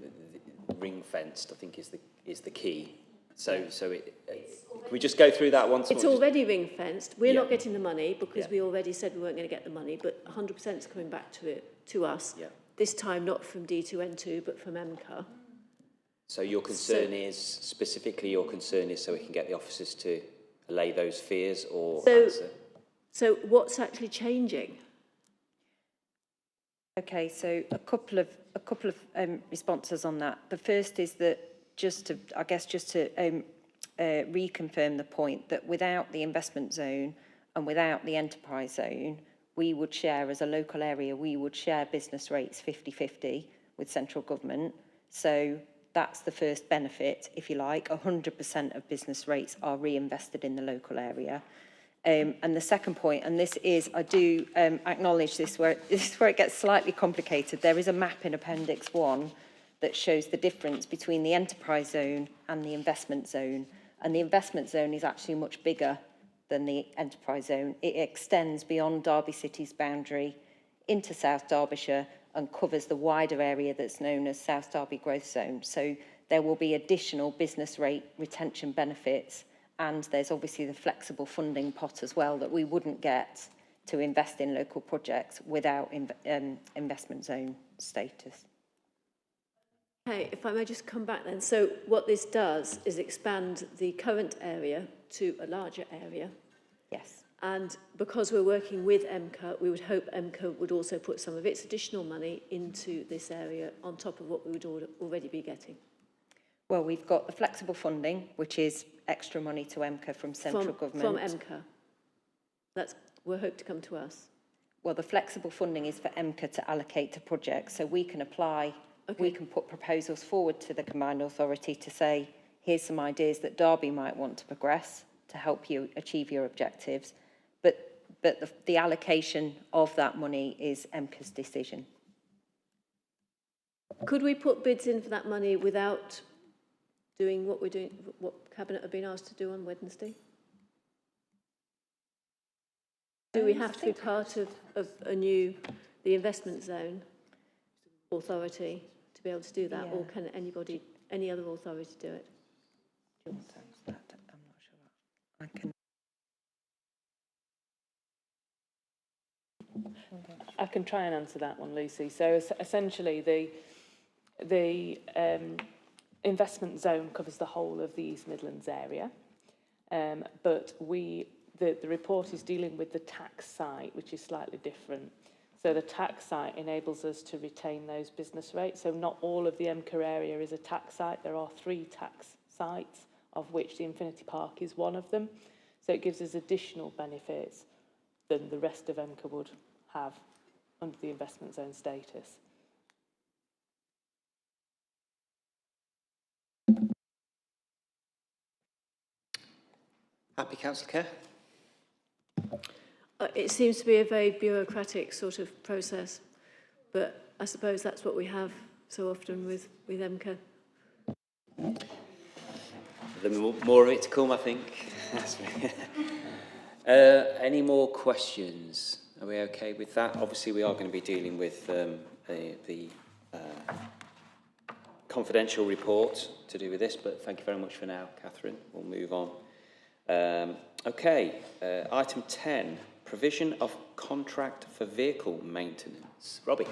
Speaker 1: ring fenced, I think is the key. So can we just go through that once more?
Speaker 6: it's already ring fenced. We're
Speaker 1: Yeah.
Speaker 6: not getting the money because
Speaker 1: Yeah.
Speaker 6: we already said we weren't going to get the money, but 100% is coming back to us.
Speaker 1: Yeah.
Speaker 6: This time not from D2N2 but from MCA.
Speaker 1: So your concern is, specifically your concern is so we can get the officers to allay those fears or answer?
Speaker 6: So what's actually changing?
Speaker 8: Okay, so a couple of responses on that. The first is that just to reconfirm the point that without the investment zone and without the enterprise zone, we would share, as a local area, we would share business rates 50-50 with central government. So that's the first benefit, if you like. 100% of business rates are reinvested in the local area. And the second point, and this is, I do acknowledge this is where it gets slightly complicated. There is a map in Appendix 1 that shows the difference between the enterprise zone and the investment zone. And the investment zone is actually much bigger than the enterprise zone. It extends beyond Derby City's boundary into South Derbyshire and covers the wider area that's known as South Derby Growth Zone. So there will be additional business rate retention benefits, and there's obviously the flexible funding pot as well that we wouldn't get to invest in local projects without investment zone status.
Speaker 6: Okay, if I may just come back then. So what this does is expand the current area to a larger area.
Speaker 8: Yes.
Speaker 6: And because we're working with MCA, we would hope MCA would also put some of its additional money into this area on top of what we would already be getting.
Speaker 8: Well, we've got the flexible funding, which is extra money to MCA from central government.
Speaker 6: From MCA. We'll hope to come to us.
Speaker 8: Well, the flexible funding is for MCA to allocate to projects, so we can apply, we can put proposals forward to the combined authority to say, here's some ideas that Derby might want to progress to help you achieve your objectives, but the allocation of that money is MCA's decision.
Speaker 6: Could we put bids in for that money without doing what we're doing, what Cabinet have been asked to do on Wednesday? Do we have to be part of the investment zone authority to be able to do that, or can any other authority do it?
Speaker 8: I'm not sure. I can.
Speaker 9: I can try and answer that one, Lucy. So essentially, the investment zone covers the whole of the East Midlands area, but the report is dealing with the tax site, which is slightly different. So the tax site enables us to retain those business rates. So not all of the MCA area is a tax site. There are 3 tax sites, of which the Infinity Park is one of them. So it gives us additional benefits than the rest of MCA would have under the investment zone status.
Speaker 1: Happy, Councillor Kerr?
Speaker 6: It seems to be a very bureaucratic sort of process, but I suppose that's what we have so often with MCA.
Speaker 1: There'll be more of it to come, I think. Any more questions? Are we okay with that? Obviously, we are going to be dealing with the confidential report to do with this, but thank you very much for now, Catherine. We'll move on. Item 10, provision of contract for vehicle maintenance. Robbie.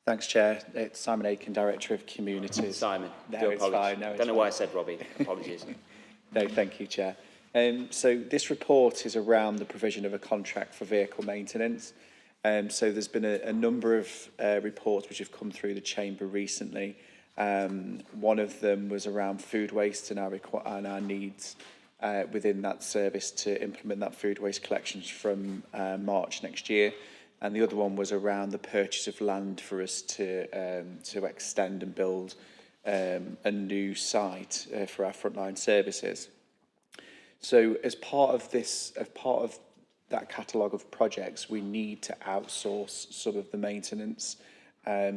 Speaker 10: Thanks, Chair. It's Simon Aiken, Director of Communities.
Speaker 1: Simon,
Speaker 10: No, it's fine. No,
Speaker 1: Don't know why I said Robbie. Apologies.
Speaker 10: No, thank you, Chair. So this report is around the provision of a contract for vehicle maintenance. So there's been a number of reports which have come through the Chamber recently. One of them was around food waste and our needs within that service to implement that food waste collections from March next year. And the other one was around the purchase of land for us to extend and build a new site for our frontline services. So as part of that catalogue of projects, we need to outsource some of the maintenance.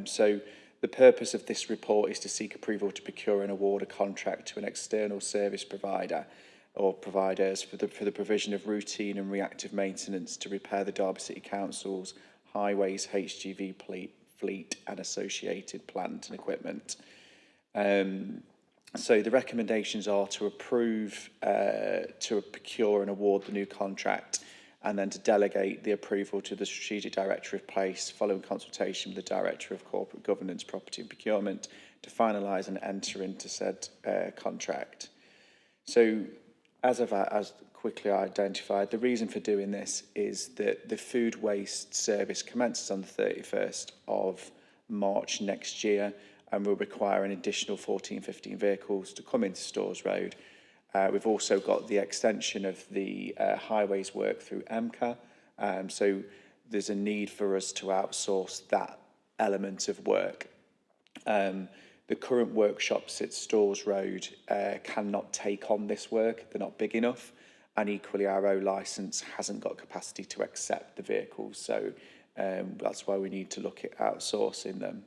Speaker 10: So the purpose of this report is to seek approval to procure and award a contract to an external service provider or providers for the provision of routine and reactive maintenance to repair the Derby City Council's highways, HGV fleet and associated plant and equipment. So the recommendations are to approve, to procure and award the new contract, and then to delegate the approval to the Strategic Director of Place following consultation with the Director of Corporate Governance, Property and Procurement to finalise and enter into said contract. So as quickly identified, the reason for doing this is that the food waste service commences on the 31st of March next year and will require an additional 15 vehicles to come into Stores Road. We've also got the extension of the highways work through MCA, so there's a need for us to outsource that element of work. The current workshops at Stores Road cannot take on this work, they're not big enough, and equally our O licence hasn't got capacity to accept the vehicles, so that's why we need to look at outsourcing them.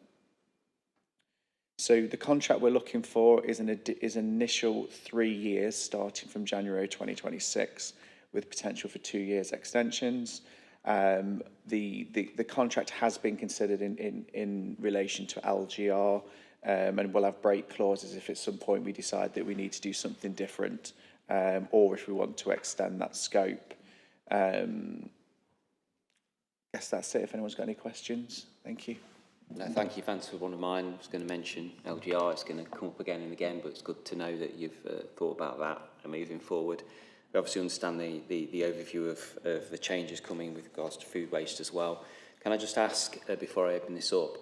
Speaker 10: So the contract we're looking for is an initial 3 years starting from January 2026 with potential for 2 years extensions. The contract has been considered in relation to LGR and we'll have break clauses if at some point we decide that we need to do something different or if we want to extend that scope. I guess that's it if anyone's got any questions. Thank you.
Speaker 1: No, thank you. Thanks for one of mine. I was going to mention LGR. It's going to come up again and again, but it's good to know that you've thought about that and moving forward. We obviously understand the overview of the changes coming with regards to food waste as well. Can I just ask, before I open this up,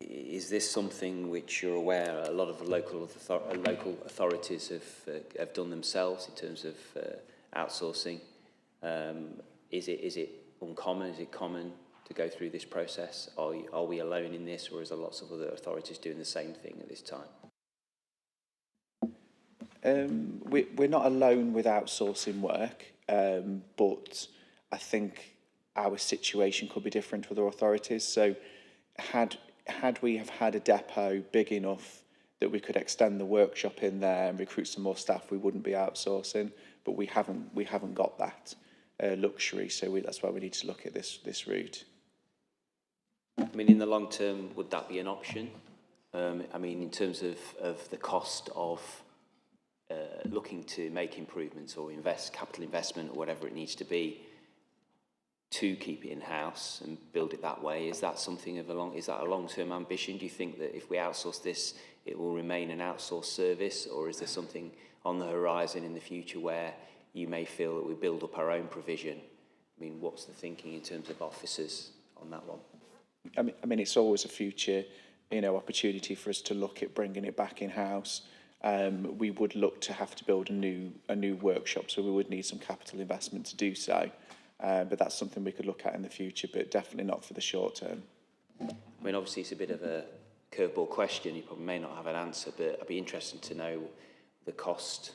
Speaker 1: is this something which you're aware a lot of the local authorities have done themselves in terms of outsourcing? Is it uncommon? Is it common to go through this process? Are we alone in this, or is there lots of other authorities doing the same thing at this time?
Speaker 10: We're not alone with outsourcing work, but I think our situation could be different with other authorities. So had we have had a depot big enough that we could extend the workshop in there and recruit some more staff, we wouldn't be outsourcing, but we haven't got that luxury, so that's why we need to look at this route.
Speaker 1: I mean, in the long term, would that be an option? I mean, in terms of the cost of looking to make improvements or capital investment or whatever it needs to be to keep it in-house and build it that way, is that something of is that a long-term ambition? Do you think that if we outsource this, it will remain an outsourced service, or is there something on the horizon in the future where you may feel that we build up our own provision? I mean, what's the thinking in terms of officers on that one?
Speaker 10: I mean, it's always a future, opportunity for us to look at bringing it back in-house. We would look to have to build a new workshop, so we would need some capital investment to do so. But that's something we could look at in the future, but definitely not for the short term.
Speaker 1: I mean, obviously it's a bit of a curveball question. You probably may not have an answer, but I'd be interested to know the cost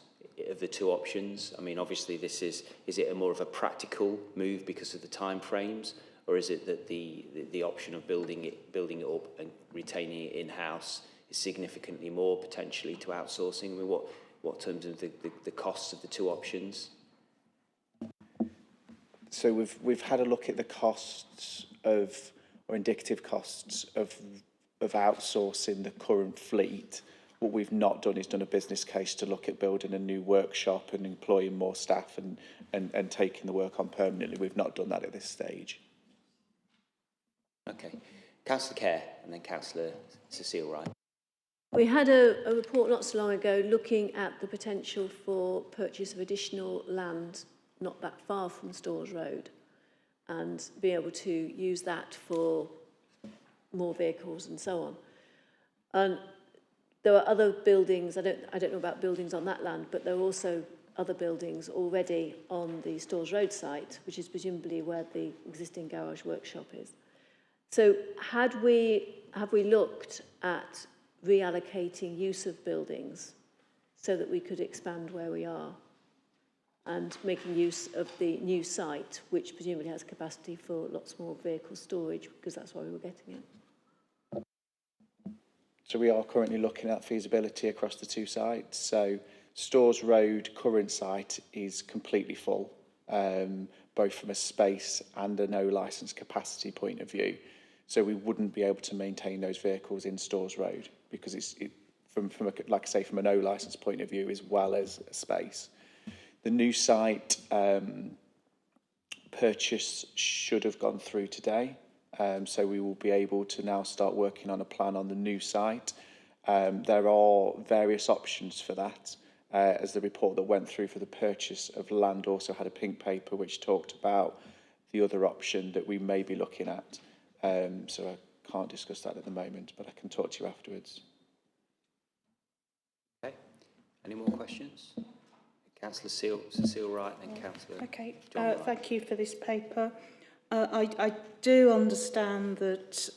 Speaker 1: of the two options. I mean, obviously is it a more of a practical move because of the time frames, or is it that the option of building it up and retaining it in-house is significantly more potentially to outsourcing? I mean, what terms of the costs of the two options?
Speaker 10: So we've had a look at the costs of, or indicative costs of outsourcing the current fleet. What we've not done is done a business case to look at building a new workshop and employing more staff and taking the work on permanently. We've not done that at this stage.
Speaker 1: Okay. Councillor Kerr and then Councillor Cecile Wright.
Speaker 6: We had a report not so long ago looking at the potential for purchase of additional land not that far from Stores Road and be able to use that for more vehicles and so on. And there were other buildings, I don't know about buildings on that land, but there are also other buildings already on the Stores Road site, which is presumably where the existing garage workshop is. So have we looked at reallocating use of buildings so that we could expand where we are and making use of the new site, which presumably has capacity for lots more vehicle storage, because that's why we were getting it?
Speaker 10: So we are currently looking at feasibility across the two sites. So Stores Road current site is completely full, both from a space and a no licence capacity point of view. So we wouldn't be able to maintain those vehicles in Stores Road because from a, like I say, from a no licence point of view as well as a space. The new site purchase should have gone through today. So we will be able to now start working on a plan on the new site. There are various options for that. As the report that went through for the purchase of land also had a pink paper which talked about the other option that we may be looking at. So I can't discuss that at the moment, but I can talk to you afterwards.
Speaker 1: Okay. Any more questions? Councillor Cecile Wright and Councillor
Speaker 4: Okay,
Speaker 1: John Wright.
Speaker 4: thank you for this paper. I do understand that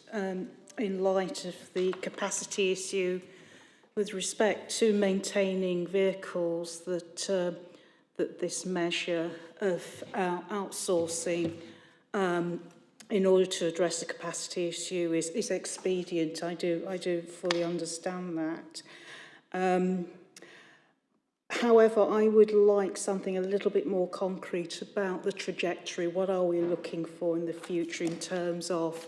Speaker 4: in light of the capacity issue with respect to maintaining vehicles, that this measure of outsourcing in order to address the capacity issue is expedient. I do fully understand that. However, I would like something a little bit more concrete about the trajectory. What are we looking for in the future in terms of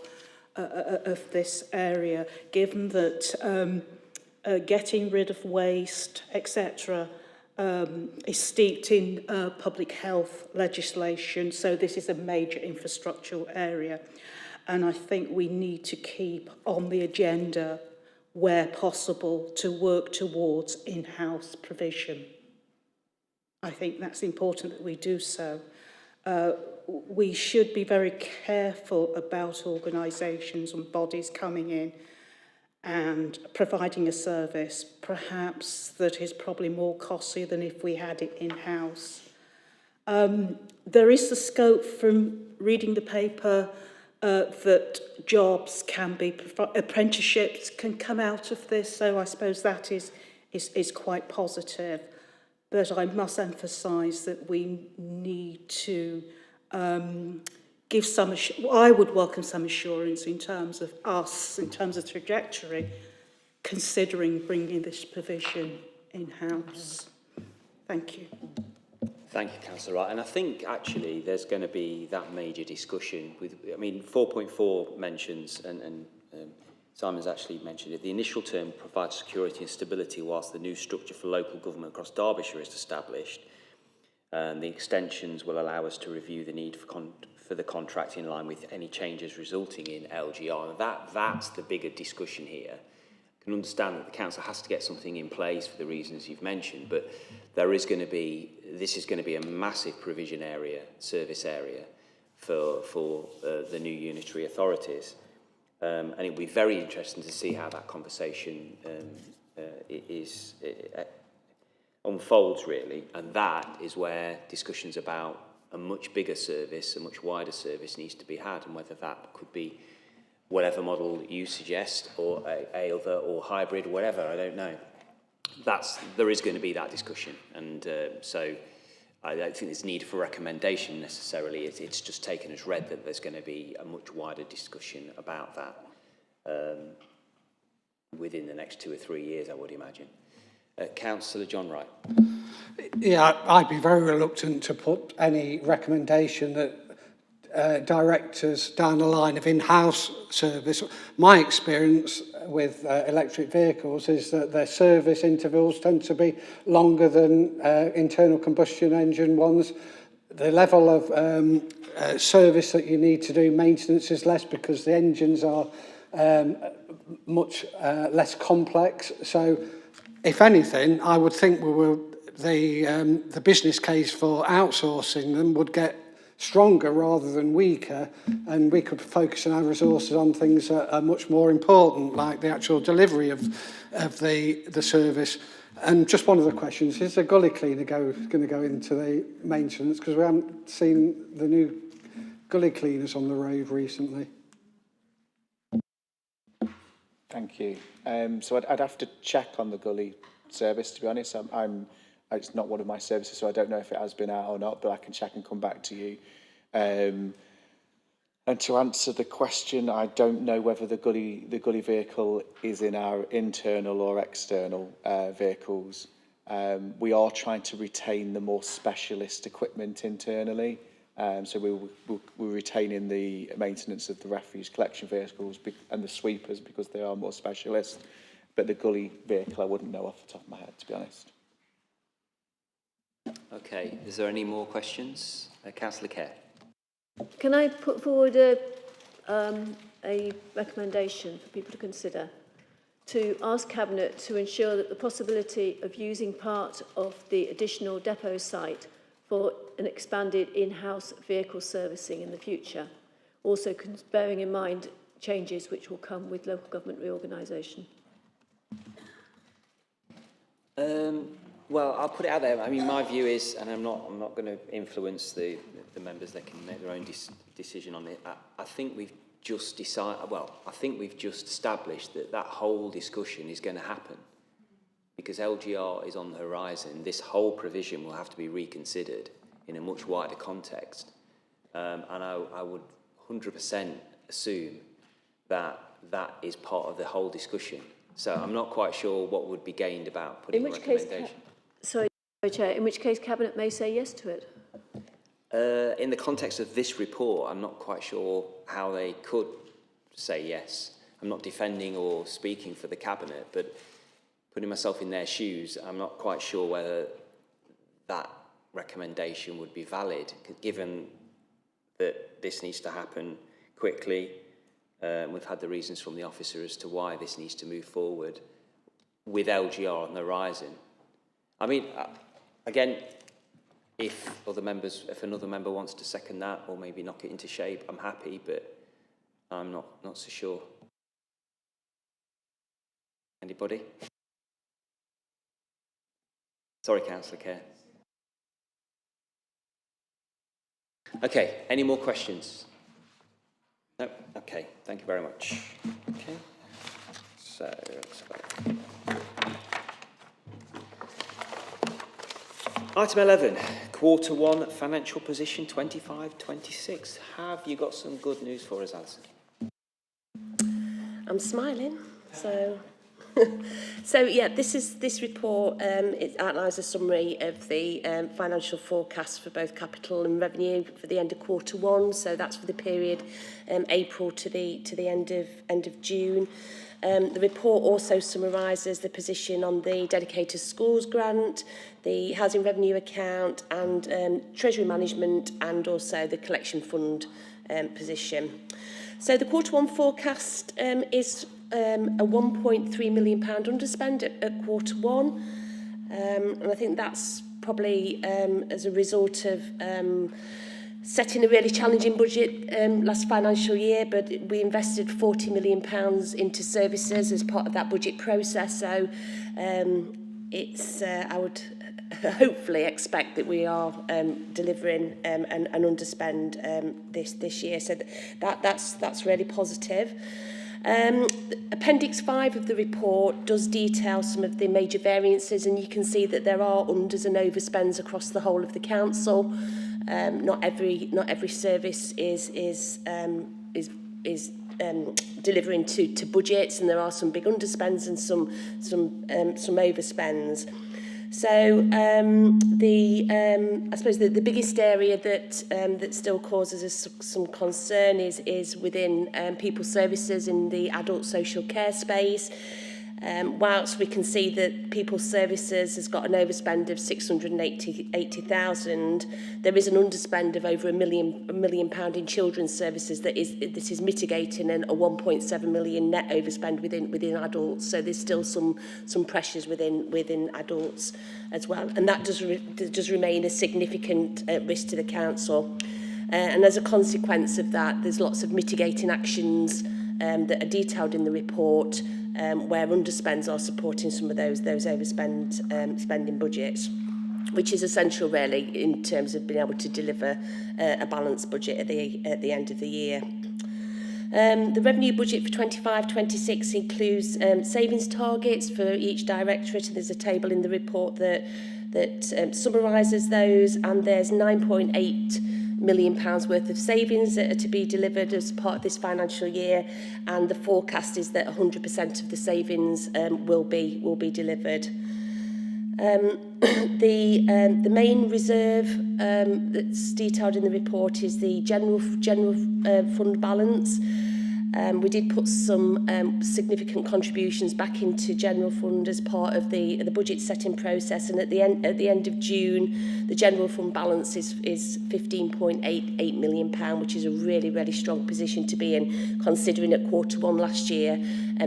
Speaker 4: this area, given that getting rid of waste, etc., is steeped in public health legislation, so this is a major infrastructural area. And I think we need to keep on the agenda, where possible, to work towards in-house provision. I think that's important that we do so. We should be very careful about organisations and bodies coming in and providing a service, perhaps that is probably more costly than if we had it in-house. There is the scope from reading the paper that jobs can be, apprenticeships can come out of this, so I suppose that is quite positive. But I must emphasise that we need to give some, I would welcome some assurance in terms of us, in terms of trajectory, considering bringing this provision in-house. Thank you.
Speaker 1: Thank you, Councillor Wright. And I think actually there's going to be that major discussion with, I mean, 4.4 mentions, and Simon's actually mentioned it, the initial term provides security and stability whilst the new structure for local government across Derbyshire is established. The extensions will allow us to review the need for the contract in line with any changes resulting in LGR. And that's the bigger discussion here. I can understand that the council has to get something in place for the reasons you've mentioned, but this is going to be a massive provision area, service area for the new unitary authorities. And it will be very interesting to see how that conversation unfolds, really. And that is where discussions about a much bigger service, a much wider service needs to be had, and whether that could be whatever model you suggest, or a other, or hybrid, whatever, I don't know. There is going to be that discussion, and so I don't think there's need for recommendation necessarily. It's just taken as read that there's going to be a much wider discussion about that within the next 2 or 3 years, I would imagine. Councillor John Wright.
Speaker 3: Yeah, I'd be very reluctant to put any recommendation that directors down the line of in-house service. My experience with electric vehicles is that their service intervals tend to be longer than internal combustion engine ones. The level of service that you need to do, maintenance, is less because the engines are much less complex. So, if anything, I would think the business case for outsourcing them would get stronger rather than weaker, and we could focus our resources on things that are much more important, like the actual delivery of the service. And just one of the questions, is the gully cleaner going to go into the maintenance? Because we haven't seen the new gully cleaners on the road recently.
Speaker 10: Thank you. So I'd have to check on the gully service, to be honest. It's not one of my services, so I don't know if it has been out or not, but I can check and come back to you. And to answer the question, I don't know whether the gully vehicle is in our internal or external vehicles. We are trying to retain the more specialist equipment internally. So we're retaining the maintenance of the refuse collection vehicles and the sweepers because they are more specialist. But the gully vehicle, I wouldn't know off the top of my head, to be honest.
Speaker 1: Okay, is there any more questions? Councillor Kerr.
Speaker 6: Can I put forward a recommendation for people to consider to ask Cabinet to ensure that the possibility of using part of the additional depot site for an expanded in-house vehicle servicing in the future, also bearing in mind changes which will come with local government reorganisation?
Speaker 1: Well, I'll put it out there. I mean, my view is, and I'm not going to influence the members. They can make their own decision on it. I think we've just decided. Well, I think we've just established that whole discussion is going to happen because LGR is on the horizon. This whole provision will have to be reconsidered in a much wider context, and I would 100% assume that is part of the whole discussion. So I'm not quite sure what would be gained about putting a recommendation.
Speaker 6: Sorry, Chair, in which case Cabinet may say yes to it?
Speaker 1: In the context of this report, I'm not quite sure how they could say yes. I'm not defending or speaking for the Cabinet, but putting myself in their shoes, I'm not quite sure whether that recommendation would be valid, given that this needs to happen quickly. We've had the reasons from the officer as to why this needs to move forward with LGR on the horizon. I mean, again, if another member wants to second that or maybe knock it into shape, I'm happy, but I'm not so sure. Anybody? Sorry, Councillor Kerr. Okay, any more questions? No? Okay, thank you very much. Okay, so let's go. Item 11, Quarter 1 financial position 25-26. Have you got some good news for us, Alison?
Speaker 11: I'm smiling, so... yeah, this report it outlines a summary of the financial forecast for both capital and revenue for the end of Quarter 1. So that's for the period April to the end of June. The report also summarises the position on the dedicated schools grant, the housing revenue account, and treasury management, and also the collection fund position. So the Quarter 1 forecast is a £1.3 million underspend at Quarter 1. And I think that's probably as a result of setting a really challenging budget last financial year, but we invested £40 million into services as part of that budget process. So I would hopefully expect that we are delivering an underspend this year. So that's really positive. Appendix 5 of the report does detail some of the major variances, and you can see that there are unders and overspends across the whole of the council. Not every service is delivering to budgets, and there are some big underspends and some overspends. So I suppose the biggest area that still causes us some concern is within people services in the adult social care space. Whilst we can see that people services has got an overspend of 680,000, there is an underspend of over £1 million in children's services that is mitigating a 1.7 million net overspend within adults. So there's still some pressures within adults as well, and that does remain a significant risk to the council. And as a consequence of that, there's lots of mitigating actions that are detailed in the report, where underspends are supporting some of those spending budgets, which is essential really in terms of being able to deliver a balanced budget at the end of the year. The revenue budget for 25-26 includes savings targets for each directorate, and there's a table in the report that summarises those, and there's £9.8 million worth of savings that are to be delivered as part of this financial year, and the forecast is that 100% of the savings will be delivered. The main reserve that's detailed in the report is the general fund balance. We did put some significant contributions back into general fund as part of the budget setting process, and at the end of June, the general fund balance is £15.88 million, which is a really strong position to be in, considering at Q1 last year,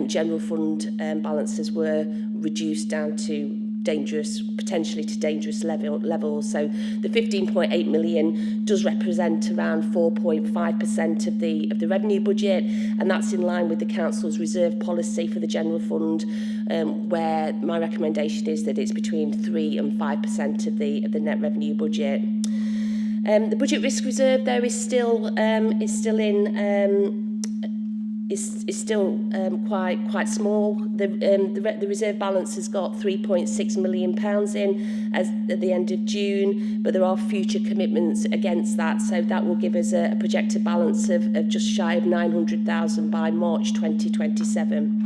Speaker 11: general fund balances were reduced down to potentially dangerous levels. So the 15.8 million does represent around 4.5% of the revenue budget, and that's in line with the council's reserve policy for the general fund, where my recommendation is that it's between 3 and 5% of the net revenue budget. The budget risk reserve though is still quite small. The reserve balance has got £3.6 million in at the end of June, but there are future commitments against that, so that will give us a projected balance of just shy of 900,000 by March 2027.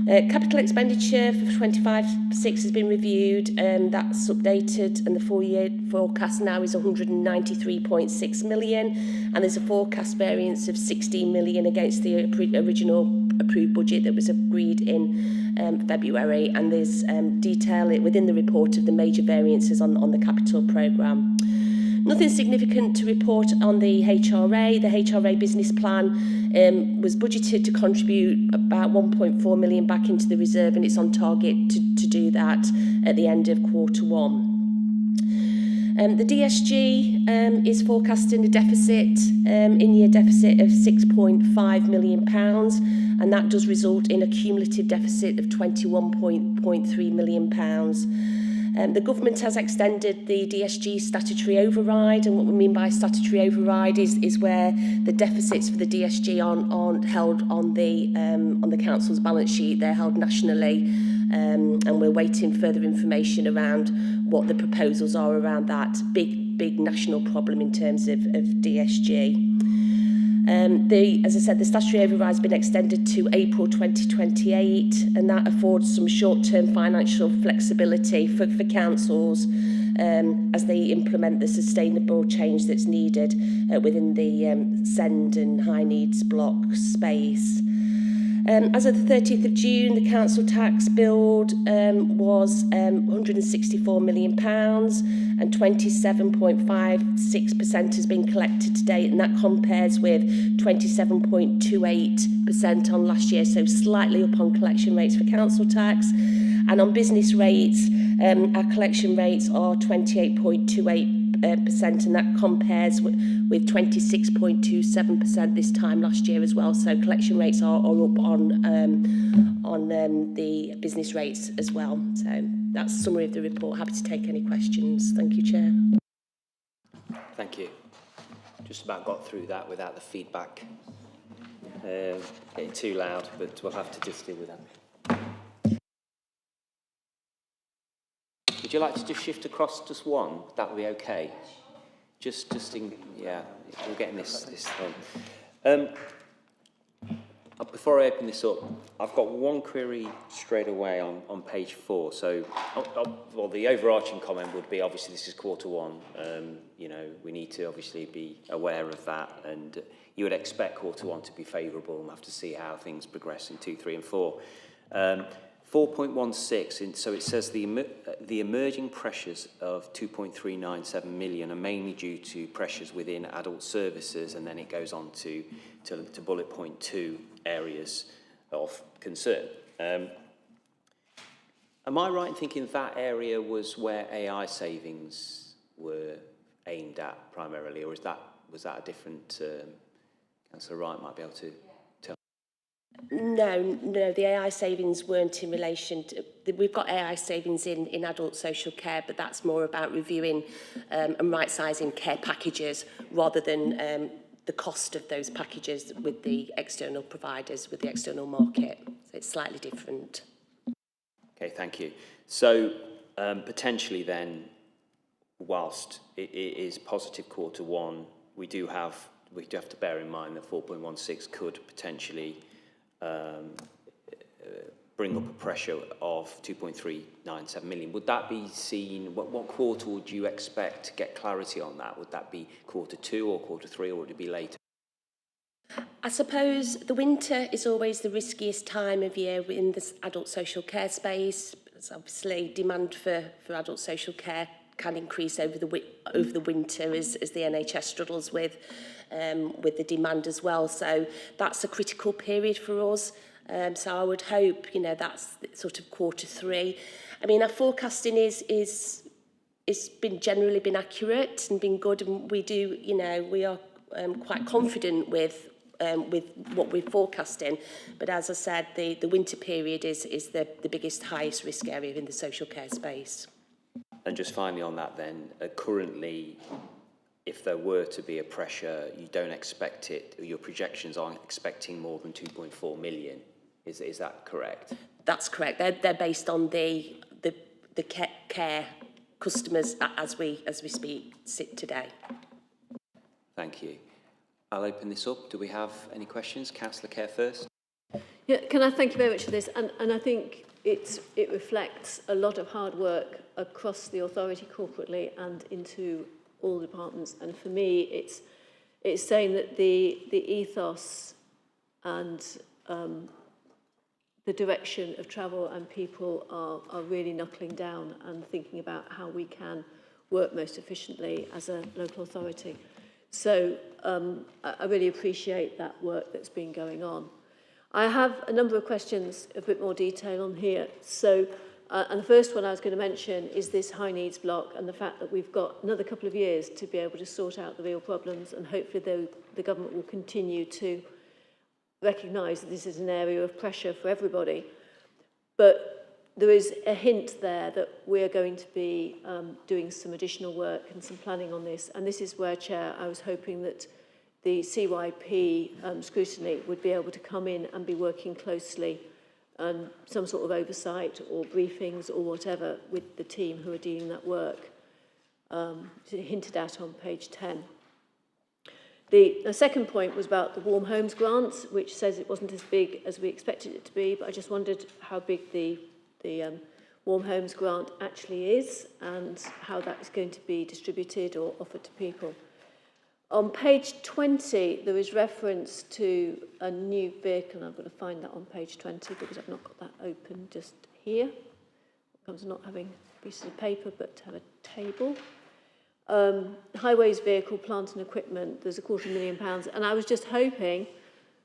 Speaker 11: Capital expenditure for 25-6 has been reviewed, that's updated, and the full-year forecast now is 193.6 million, and there's a forecast variance of 16 million against the original approved budget that was agreed in February, and there's detail within the report of the major variances on the capital programme. Nothing significant to report on the HRA. The HRA business plan was budgeted to contribute about 1.4 million back into the reserve, and it's on target to do that at the end of Q1. The DSG is forecasting a deficit, in-year deficit of £6.5 million, and that does result in a cumulative deficit of £21.3 million. The government has extended the DSG statutory override, and what we mean by statutory override is where the deficits for the DSG aren't held on the council's balance sheet. They're held nationally, and we're waiting further information around what the proposals are around that big national problem in terms of DSG. As I said, the statutory override has been extended to April 2028, and that affords some short-term financial flexibility for councils as they implement the sustainable change that's needed within the SEND and high needs block space. As of the 30th of June, the council tax billed was £164 million, and 27.56% has been collected to date, and that compares with 27.28% on last year, so slightly up on collection rates for council tax. And on business rates, our collection rates are 28.28%, and that compares with 26.27% this time last year as well. So collection rates are up on the business rates as well. So that's a summary of the report. Happy to take any questions. Thank you, Chair.
Speaker 1: Thank you. Just about got through that without the feedback getting too loud, but we'll have to just deal with that. Would you like to just shift across just one? That would be okay. Just in, yeah, we're getting this one. Before I open this up, I've got one query straight away on page 4. So, well, the overarching comment would be, obviously, this is Q1. You know, we need to obviously be aware of that, and you would expect Q1 to be favourable, and we'll have to see how things progress in 2, 3 and 4. 4.16, so it says the emerging pressures of 2.397 million are mainly due to pressures within adult services, and then it goes on to bullet point 2 areas of concern. Am I right in thinking that area was where AI savings were aimed at primarily, or was that a different? Councillor Wright might be able to tell.
Speaker 11: No, the AI savings weren't in relation to... We've got AI savings in adult social care, but that's more about reviewing and right-sizing care packages rather than the cost of those packages with the external providers, with the external market. So it's slightly different.
Speaker 1: Okay, thank you. So potentially then, whilst it is positive Q1, we do have to bear in mind that 4.16 could potentially bring up a pressure of 2.397 million. Would that be seen, what quarter would you expect to get clarity on that? Would that be Q2 or Q3, or would it be later?
Speaker 11: I suppose the winter is always the riskiest time of year in this adult social care space. It's obviously demand for adult social care can increase over the winter as the NHS struggles with the demand as well. So that's a critical period for us. So I would hope, you know, that's sort of Q3. I mean, our forecasting is generally been accurate and been good, and we do, you know, we are quite confident with what we're forecasting. But as I said, the winter period is the biggest, highest risk area in the social care space.
Speaker 1: And just finally on that then, currently, if there were to be a pressure, you don't expect it, your projections aren't expecting more than 2.4 million. Is that correct?
Speaker 11: That's correct. They're based on the care customers as we sit today.
Speaker 1: Thank you. I'll open this up. Do we have any questions? Councillor Kerr first.
Speaker 6: Yeah, can I thank you very much for this? And I think it reflects a lot of hard work across the authority corporately and into all departments. And for me, it's saying that the ethos and the direction of travel and people are really knuckling down and thinking about how we can work most efficiently as a local authority. So I really appreciate that work that's been going on. I have a number of questions, a bit more detail on here. So, and the first one I was going to mention is this high needs block and the fact that we've got another couple of years to be able to sort out the real problems, and hopefully the government will continue to recognise that this is an area of pressure for everybody. But there is a hint there that we're going to be doing some additional work and some planning on this. And this is where, Chair, I was hoping that the CYP scrutiny would be able to come in and be working closely and some sort of oversight or briefings or whatever with the team who are doing that work, hinted at on page 10. The second point was about the Warm Homes grant, which says it wasn't as big as we expected it to be, but I just wondered how big the Warm Homes grant actually is and how that is going to be distributed or offered to people. On page 20, there is reference to a new vehicle, and I've got to find that on page 20 because I've not got that open just here. It comes to not having pieces of paper, but to have a table. Highways vehicle, plant and equipment, there's £250,000, and I was just hoping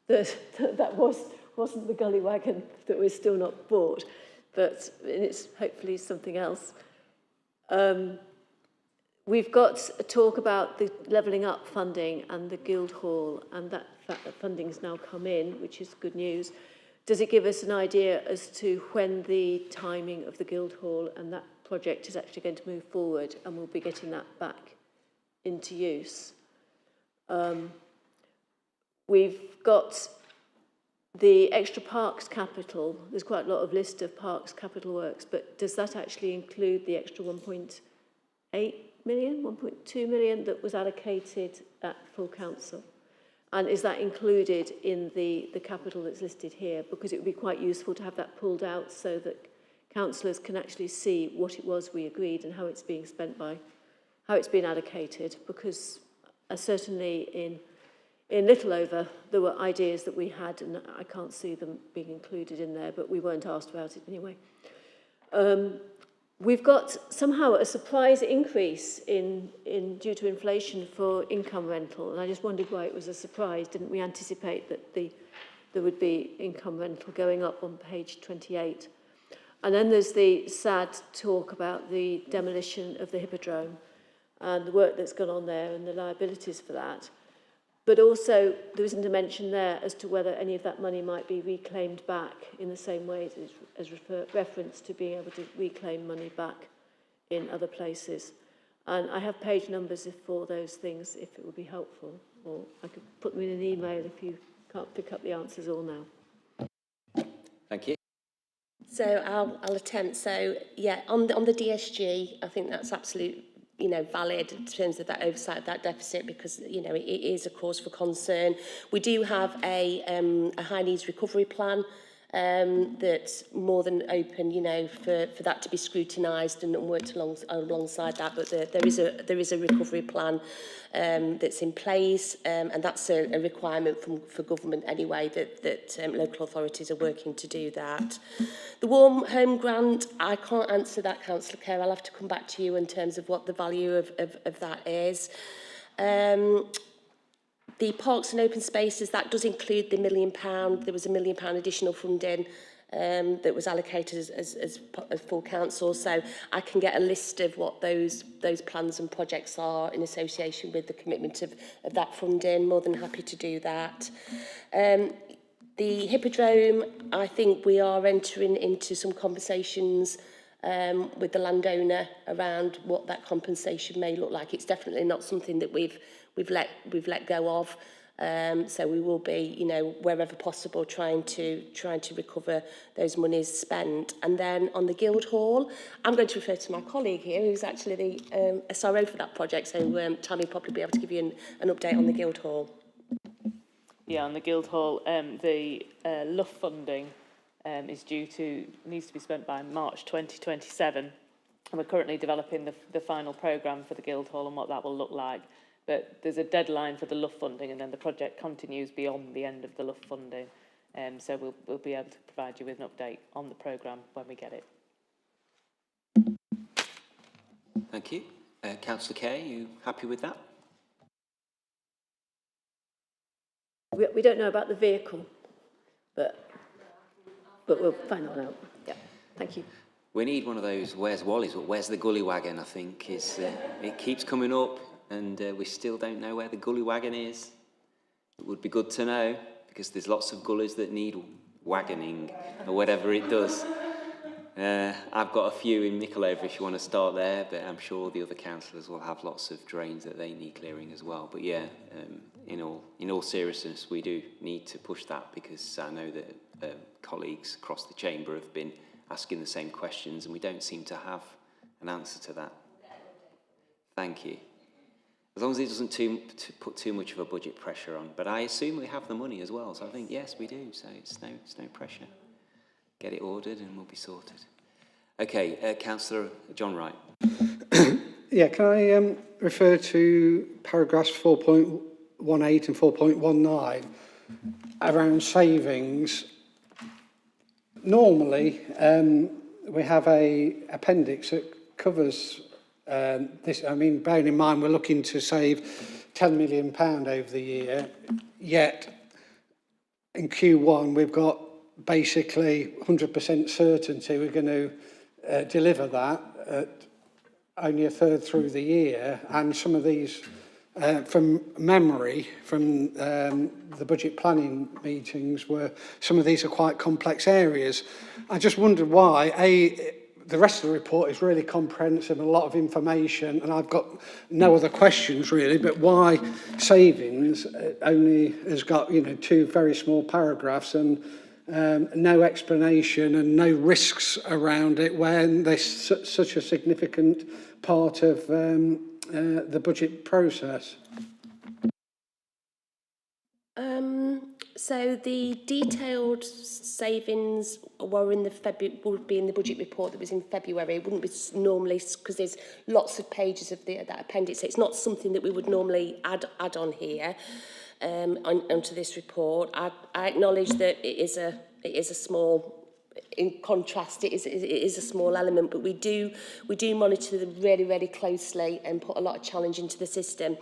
Speaker 6: that that wasn't the gully wagon that was still not bought, but it's hopefully something else. We've got a talk about the levelling up funding and the Guildhall, and that fact that funding's now come in, which is good news. Does it give us an idea as to when the timing of the Guildhall and that project is actually going to move forward, and we'll be getting that back into use? We've got the extra parks capital. There's quite a lot of list of parks capital works, but does that actually include the extra 1.8 million, 1.2 million that was allocated at full council? And is that included in the capital that's listed here? Because it would be quite useful to have that pulled out so that councillors can actually see what it was we agreed and how it's being spent by, how it's been allocated. Because certainly in Little Over, there were ideas that we had, and I can't see them being included in there, but we weren't asked about it anyway. We've got somehow a surprise increase in due to inflation for income rental, and I just wondered why it was a surprise. Didn't we anticipate that there would be income rental going up on page 28? And then there's the sad talk about the demolition of the Hippodrome and the work that's gone on there and the liabilities for that. But also, there isn't a mention there as to whether any of that money might be reclaimed back in the same way as reference to being able to reclaim money back in other places. And I have page numbers for those things if it would be helpful, or I could put them in an email if you can't pick up the answers all now.
Speaker 1: Thank you.
Speaker 11: So I'll attempt. So yeah, on the DSG, I think that's absolute, valid in terms of that oversight of that deficit, because it is a cause for concern. We do have a high needs recovery plan that's more than open, for that to be scrutinised and worked alongside that. But there is a recovery plan that's in place, and that's a requirement for government anyway, that local authorities are working to do that. The Warm Home Grant, I can't answer that, Councillor Kerr. I'll have to come back to you in terms of what the value of that is. The parks and open spaces, that does include the £1 million. There was £1 million additional funding that was allocated as full council. So I can get a list of what those plans and projects are in association with the commitment of that funding. More than happy to do that. The Hippodrome, I think we are entering into some conversations with the landowner around what that compensation may look like. It's definitely not something that we've let go of. So we will be, wherever possible, trying to recover those monies spent. And then on the Guildhall, I'm going to refer to my colleague here, who's actually the SRO for that project. So Tammy will probably be able to give you an update on the Guildhall.
Speaker 9: Yeah, on the Guildhall, the LUF funding needs to be spent by March 2027. And we're currently developing the final programme for the Guildhall and what that will look like. But there's a deadline for the LUF funding, and then the project continues beyond the end of the LUF funding. So we'll be able to provide you with an update on the programme when we get it.
Speaker 1: Thank you. Councillor Kay, you happy with that?
Speaker 6: We don't know about the vehicle, but we'll find that out. Yeah, thank you.
Speaker 1: We need one of those where's Wally's, but where's the gully wagon, I think, is it keeps coming up, and we still don't know where the gully wagon is. It would be good to know, because there's lots of gullies that need wagoning, or whatever it does. I've got a few in Mickleover if you want to start there, but I'm sure the other councillors will have lots of drains that they need clearing as well. But yeah, in all seriousness, we do need to push that, because I know that colleagues across the chamber have been asking the same questions, and we don't seem to have an answer to that. Thank you. As long as it doesn't put too much of a budget pressure on. But I assume we have the money as well, so I think, yes, we do. So it's no pressure. Get it ordered and we'll be sorted. Okay, Councillor John Wright.
Speaker 3: Yeah, can I refer to paragraphs 4.18 and 4.19 around savings? Normally, we have an appendix that covers this. I mean, bearing in mind we're looking to save £10 million over the year, yet in Q1 we've got basically 100% certainty we're going to deliver that at only a third through the year, and some of these, from memory, from the budget planning meetings, some of these are quite complex areas. I just wondered why, the rest of the report is really comprehensive and a lot of information, and I've got no other questions really, but why savings only has got, two very small paragraphs and no explanation and no risks around it when there's such a significant part of the budget process.
Speaker 11: So the detailed savings were in the would be in the budget report that was in February. It wouldn't be normally, because there's lots of pages of that appendix. So it's not something that we would normally add on here onto this report. I acknowledge that it is a small, in contrast, it is a small element, but we do monitor them really closely and put a lot of challenge into the system.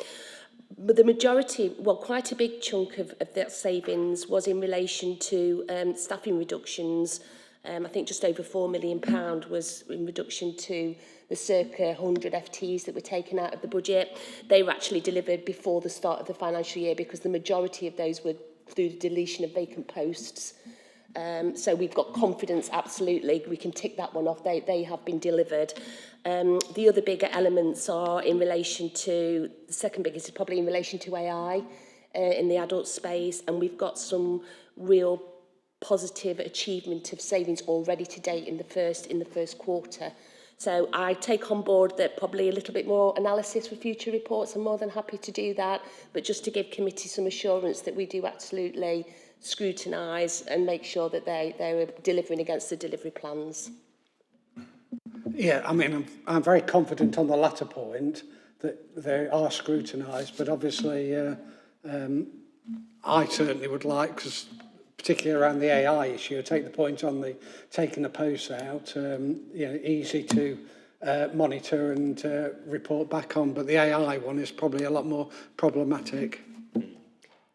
Speaker 11: But the majority, well, quite a big chunk of that savings was in relation to staffing reductions. I think just over £4 million was in reduction to the circa 100 FTs that were taken out of the budget. They were actually delivered before the start of the financial year because the majority of those were through the deletion of vacant posts. So we've got confidence, absolutely, we can tick that one off, they have been delivered. The other bigger elements are in relation to, the second biggest is probably in relation to AI in the adult space, and we've got some real positive achievement of savings already to date in the first quarter. So I take on board that probably a little bit more analysis for future reports. I'm more than happy to do that, but just to give committee some assurance that we do absolutely scrutinise and make sure that they're delivering against the delivery plans.
Speaker 3: Yeah, I mean, I'm very confident on the latter point that they are scrutinised, but obviously I certainly would like, because particularly around the AI issue, I take the point on the taking the posts out, easy to monitor and report back on, but the AI one is probably a lot more problematic.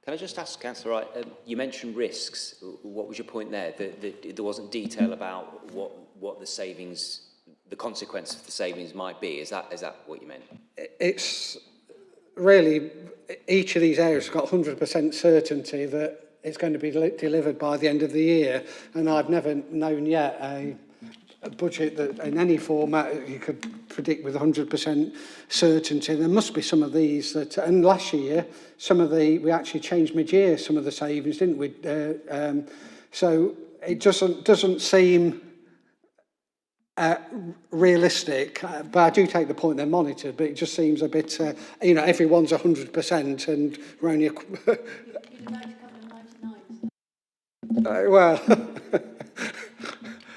Speaker 1: Can I just ask, Councillor Wright, you mentioned risks. What was your point there? That there wasn't detail about what the savings, the consequence of the savings might be. Is that what you meant?
Speaker 3: It's really, each of these areas has got 100% certainty that it's going to be delivered by the end of the year, and I've never known yet a budget that in any format you could predict with 100% certainty. There must be some of these that, and last year we actually changed mid-year some of the savings, didn't we? So it doesn't seem realistic, but I do take the point they're monitored, but it just seems a bit, everyone's 100% and we're only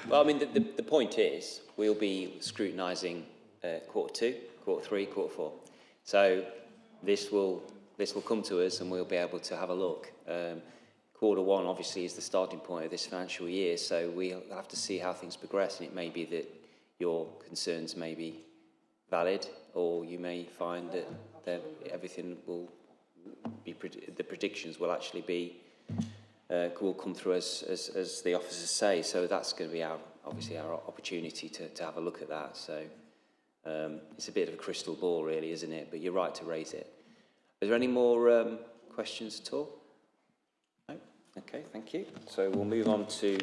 Speaker 3: well,
Speaker 1: I mean, the point is we'll be scrutinising quarter 2, quarter 3, quarter 4. So this will come to us and we'll be able to have a look. Quarter 1 obviously is the starting point of this financial year, so we'll have to see how things progress, and it may be that your concerns may be valid, or you may find that everything will be, the predictions will actually be will come through as the officers say. So that's going to be obviously our opportunity to have a look at that. So it's a bit of a crystal ball really, isn't it? But you're right to raise it. Is there any more questions at all? No? Okay, thank you. So we'll move on to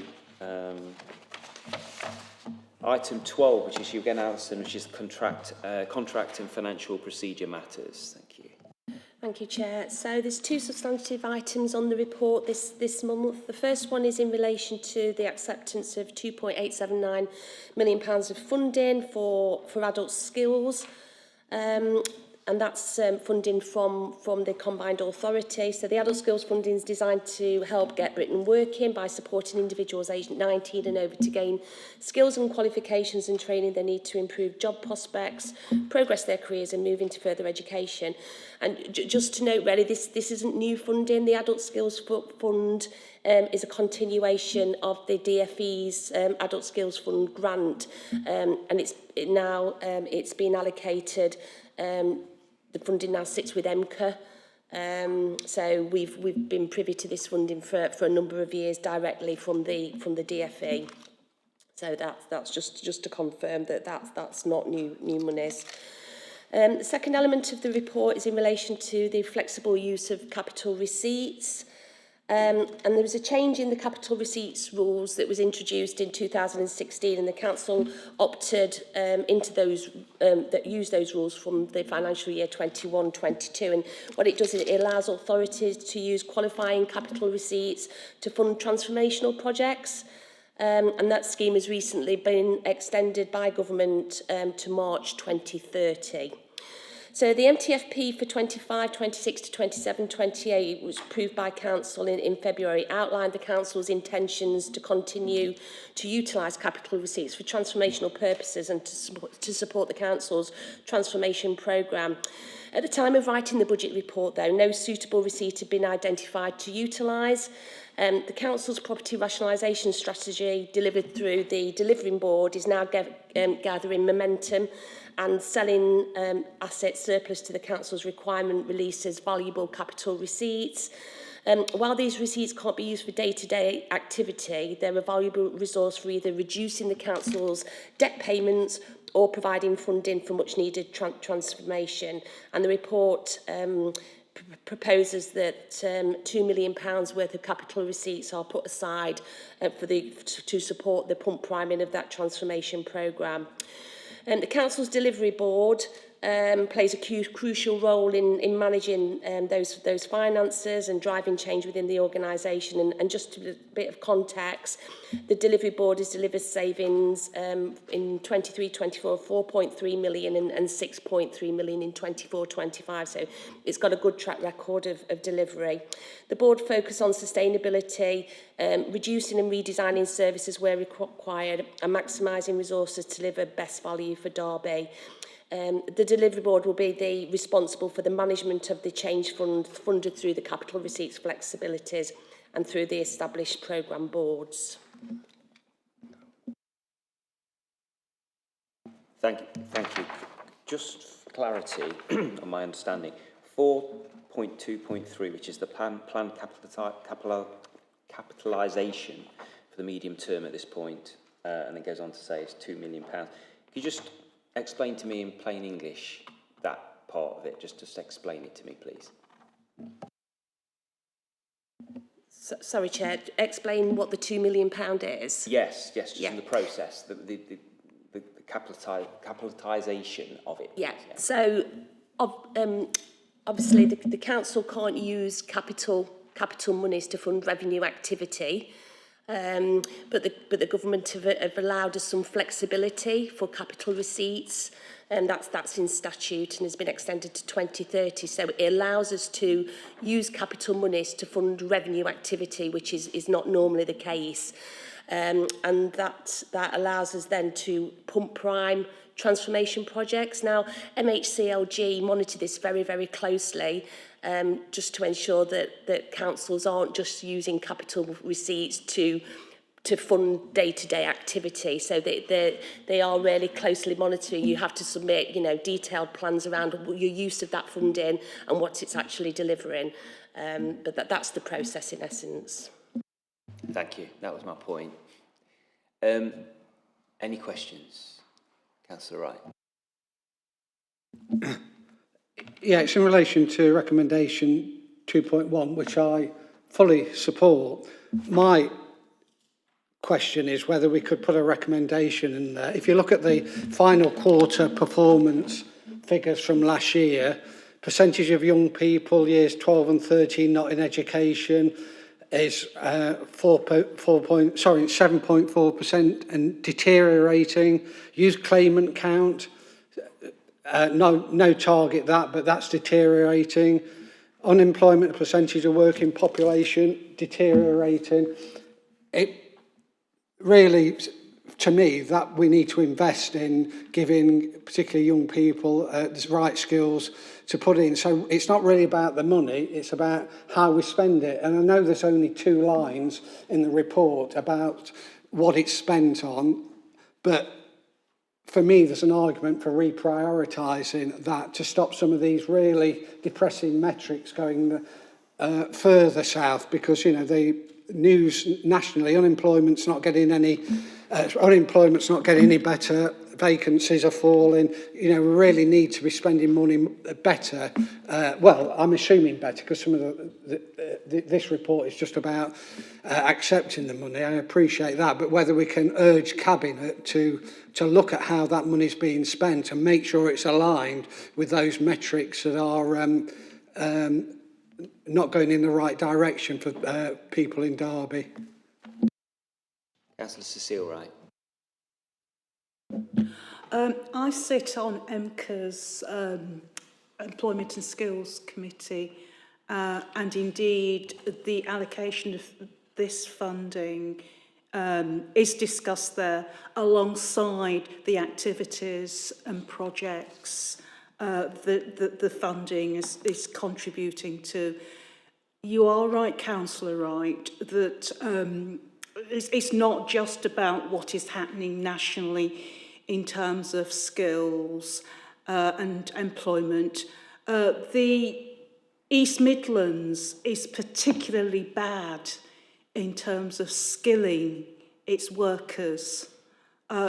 Speaker 1: item 12, which is Eugene Allison, which is contract and financial procedure matters. Thank you.
Speaker 11: Thank you, Chair. So there's 2 substantive items on the report this month. The first one is in relation to the acceptance of £2.879 million of funding for adult skills. And that's funding from the combined authority. So the adult skills funding is designed to help get Britain working by supporting individuals aged 19 and over to gain skills and qualifications and training they need to improve job prospects, progress their careers and move into further education. And just to note, really, this isn't new funding. The Adult Skills Fund is a continuation of the DFE's Adult Skills Fund grant, and it's been allocated. The funding now sits with MCA, so we've been privy to this funding for a number of years directly from the DFE. So that's just to confirm that that's not new monies. The second element of the report is in relation to the flexible use of capital receipts. And there was a change in the capital receipts rules that was introduced in 2016, and the council opted into those that use those rules from the financial year 21-22. And what it does is it allows authorities to use qualifying capital receipts to fund transformational projects. And that scheme has recently been extended by government to March 2030. So the MTFP for 25, 26 to 27, 28 was approved by Council in February, outlined the Council's intentions to continue to utilise capital receipts for transformational purposes and to support the Council's transformation programme. At the time of writing the budget report, though, no suitable receipt had been identified to utilise. The Council's property rationalisation strategy, delivered through the Delivering Board, is now gathering momentum, and selling assets surplus to the Council's requirement releases valuable capital receipts. While these receipts can't be used for day-to-day activity, they're a valuable resource for either reducing the Council's debt payments or providing funding for much-needed transformation. And the report proposes that £2 million worth of capital receipts are put aside to support the pump priming of that transformation programme. The Council's Delivery Board plays a crucial role in managing those finances and driving change within the organisation. And just a bit of context, the Delivery Board has delivered savings in 23-24 of 4.3 million and 6.3 million in 24-25. So it's got a good track record of delivery. The board focus on sustainability, reducing and redesigning services where required, and maximising resources to deliver best value for Derby. The Delivery Board will be responsible for the management of the change fund funded through the capital receipts flexibilities and through the established programme boards.
Speaker 1: Thank you. Just for clarity on my understanding, 4.2.3, which is the planned capitalisation for the medium term at this point, and it goes on to say it's £2 million. Could you just explain to me in plain English that part of it? Just explain it to me, please.
Speaker 11: Sorry, Chair. Explain what the £2 million is.
Speaker 1: Yes, just in the process, the capitalisation of it.
Speaker 11: Yeah. So, obviously, the council can't use capital monies to fund revenue activity. But the government have allowed us some flexibility for capital receipts, and that's in statute and has been extended to 2030. So it allows us to use capital monies to fund revenue activity, which is not normally the case. And that allows us then to pump prime transformation projects. Now, MHCLG monitor this very, very closely, just to ensure that councils aren't just using capital receipts to fund day-to-day activity. So they are really closely monitoring. You have to submit, detailed plans around your use of that funding and what it's actually delivering. But that's the process in essence.
Speaker 1: Thank you. That was my point. Any questions? Councillor Wright.
Speaker 3: Yeah, it's in relation to recommendation 2.1, which I fully support. My question is whether we could put a recommendation in there. If you look at the final quarter performance figures from last year, percentage of young people, years 12 and 13, not in education, is 7.4% and deteriorating. Youth claimant count, no target but that's deteriorating. Unemployment percentage of working population, deteriorating. It really, to me, that we need to invest in giving particularly young people the right skills to put in. So it's not really about the money, it's about how we spend it. And I know there's only 2 lines in the report about what it's spent on, but for me, there's an argument for reprioritising that to stop some of these really depressing metrics going further south, because, the news nationally, unemployment's not getting any better, vacancies are falling. We really need to be spending money better. Well, I'm assuming better, because some of this report is just about accepting the money. I appreciate that, but whether we can urge Cabinet to look at how that money's being spent and make sure it's aligned with those metrics that are not going in the right direction for people in Derby.
Speaker 1: Councillor Cecile Wright.
Speaker 4: I sit on MCA's Employment and Skills Committee, and indeed the allocation of this funding is discussed there alongside the activities and projects that the funding is contributing to. You are right, Councillor Wright, that it's not just about what is happening nationally in terms of skills and employment. The East Midlands is particularly bad in terms of skilling its workers.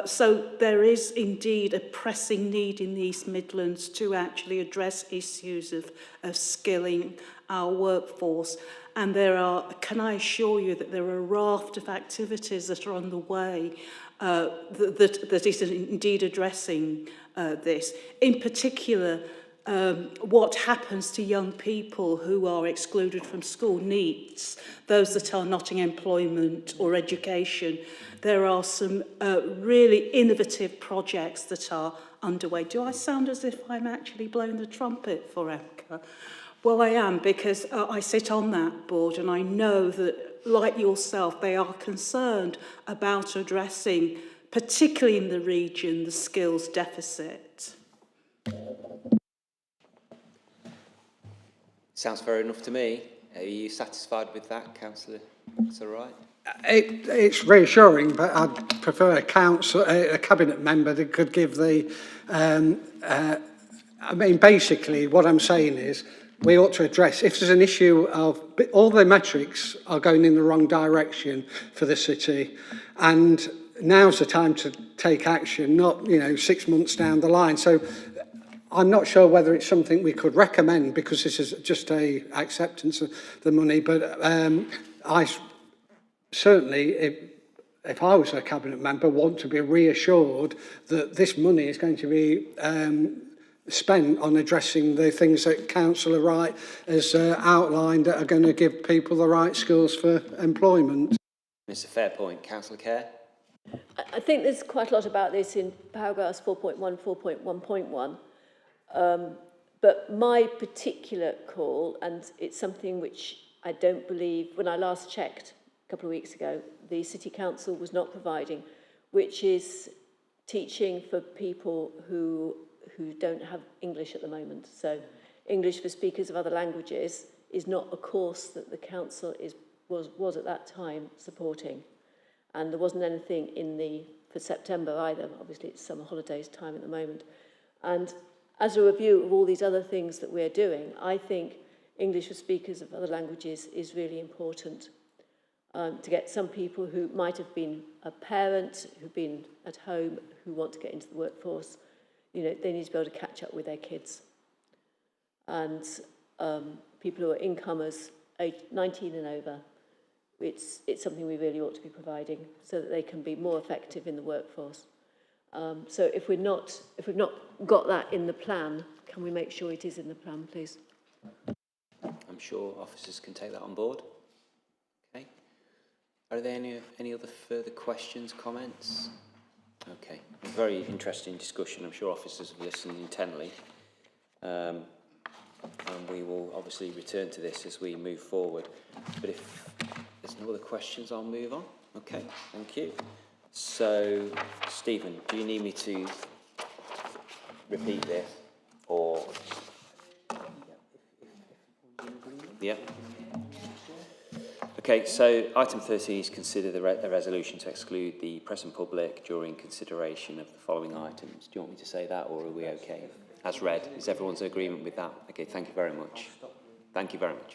Speaker 4: So there is indeed a pressing need in the East Midlands to actually address issues of skilling our workforce. And there are, can I assure you that there are a raft of activities that are on the way that is indeed addressing this. In particular, what happens to young people who are excluded from school, NEETs, those that are not in employment or education. There are some really innovative projects that are underway. Do I sound as if I'm actually blowing the trumpet for EMCA? Well, I am, because I sit on that board and I know that, like yourself, they are concerned about addressing, particularly in the region, the skills deficit.
Speaker 1: Sounds fair enough to me. Are you satisfied with that, Councillor? That's all right.
Speaker 3: It's reassuring, but I'd prefer a cabinet member that could give the. I mean, basically, what I'm saying is we ought to address if there's an issue of all the metrics are going in the wrong direction for the city, and now's the time to take action, not 6 months down the line. So I'm not sure whether it's something we could recommend because this is just a acceptance of the money, but I certainly, if I was a cabinet member, want to be reassured that this money is going to be spent on addressing the things that Councillor Wright has outlined that are going to give people the right skills for employment.
Speaker 1: It's a fair point. Councillor Kerr?
Speaker 6: I think there's quite a lot about this in paragraphs 4.1, 4.1.1. But my particular call, and it's something which I don't believe, when I last checked a couple of weeks ago, the City Council was not providing, which is teaching for people who don't have English at the moment. So English for speakers of other languages is not a course that the council was at that time supporting. And there wasn't anything for September either. Obviously, it's summer holidays time at the moment. And as a review of all these other things that we're doing, I think English for speakers of other languages is really important to get some people who might have been a parent, who've been at home, who want to get into the workforce. They need to be able to catch up with their kids. And people who are incomers, age 19 and over, it's something we really ought to be providing so that they can be more effective in the workforce. So if we've not got that in the plan, can we make sure it is in the plan, please?
Speaker 1: I'm sure officers can take that on board. Okay. Are there any other further questions, comments? Okay. A very interesting discussion. I'm sure officers have listened intently. And we will obviously return to this as we move forward. But if there's no other questions, I'll move on. Okay, thank you. So, Stephen, do you need me to repeat this, or? Yeah. Okay, so item 13 is consider the resolution to exclude the press and public during consideration of the following items. Do you want me to say that, or are we okay? As read, is everyone's agreement with that? Okay, thank you very much. Thank you very much.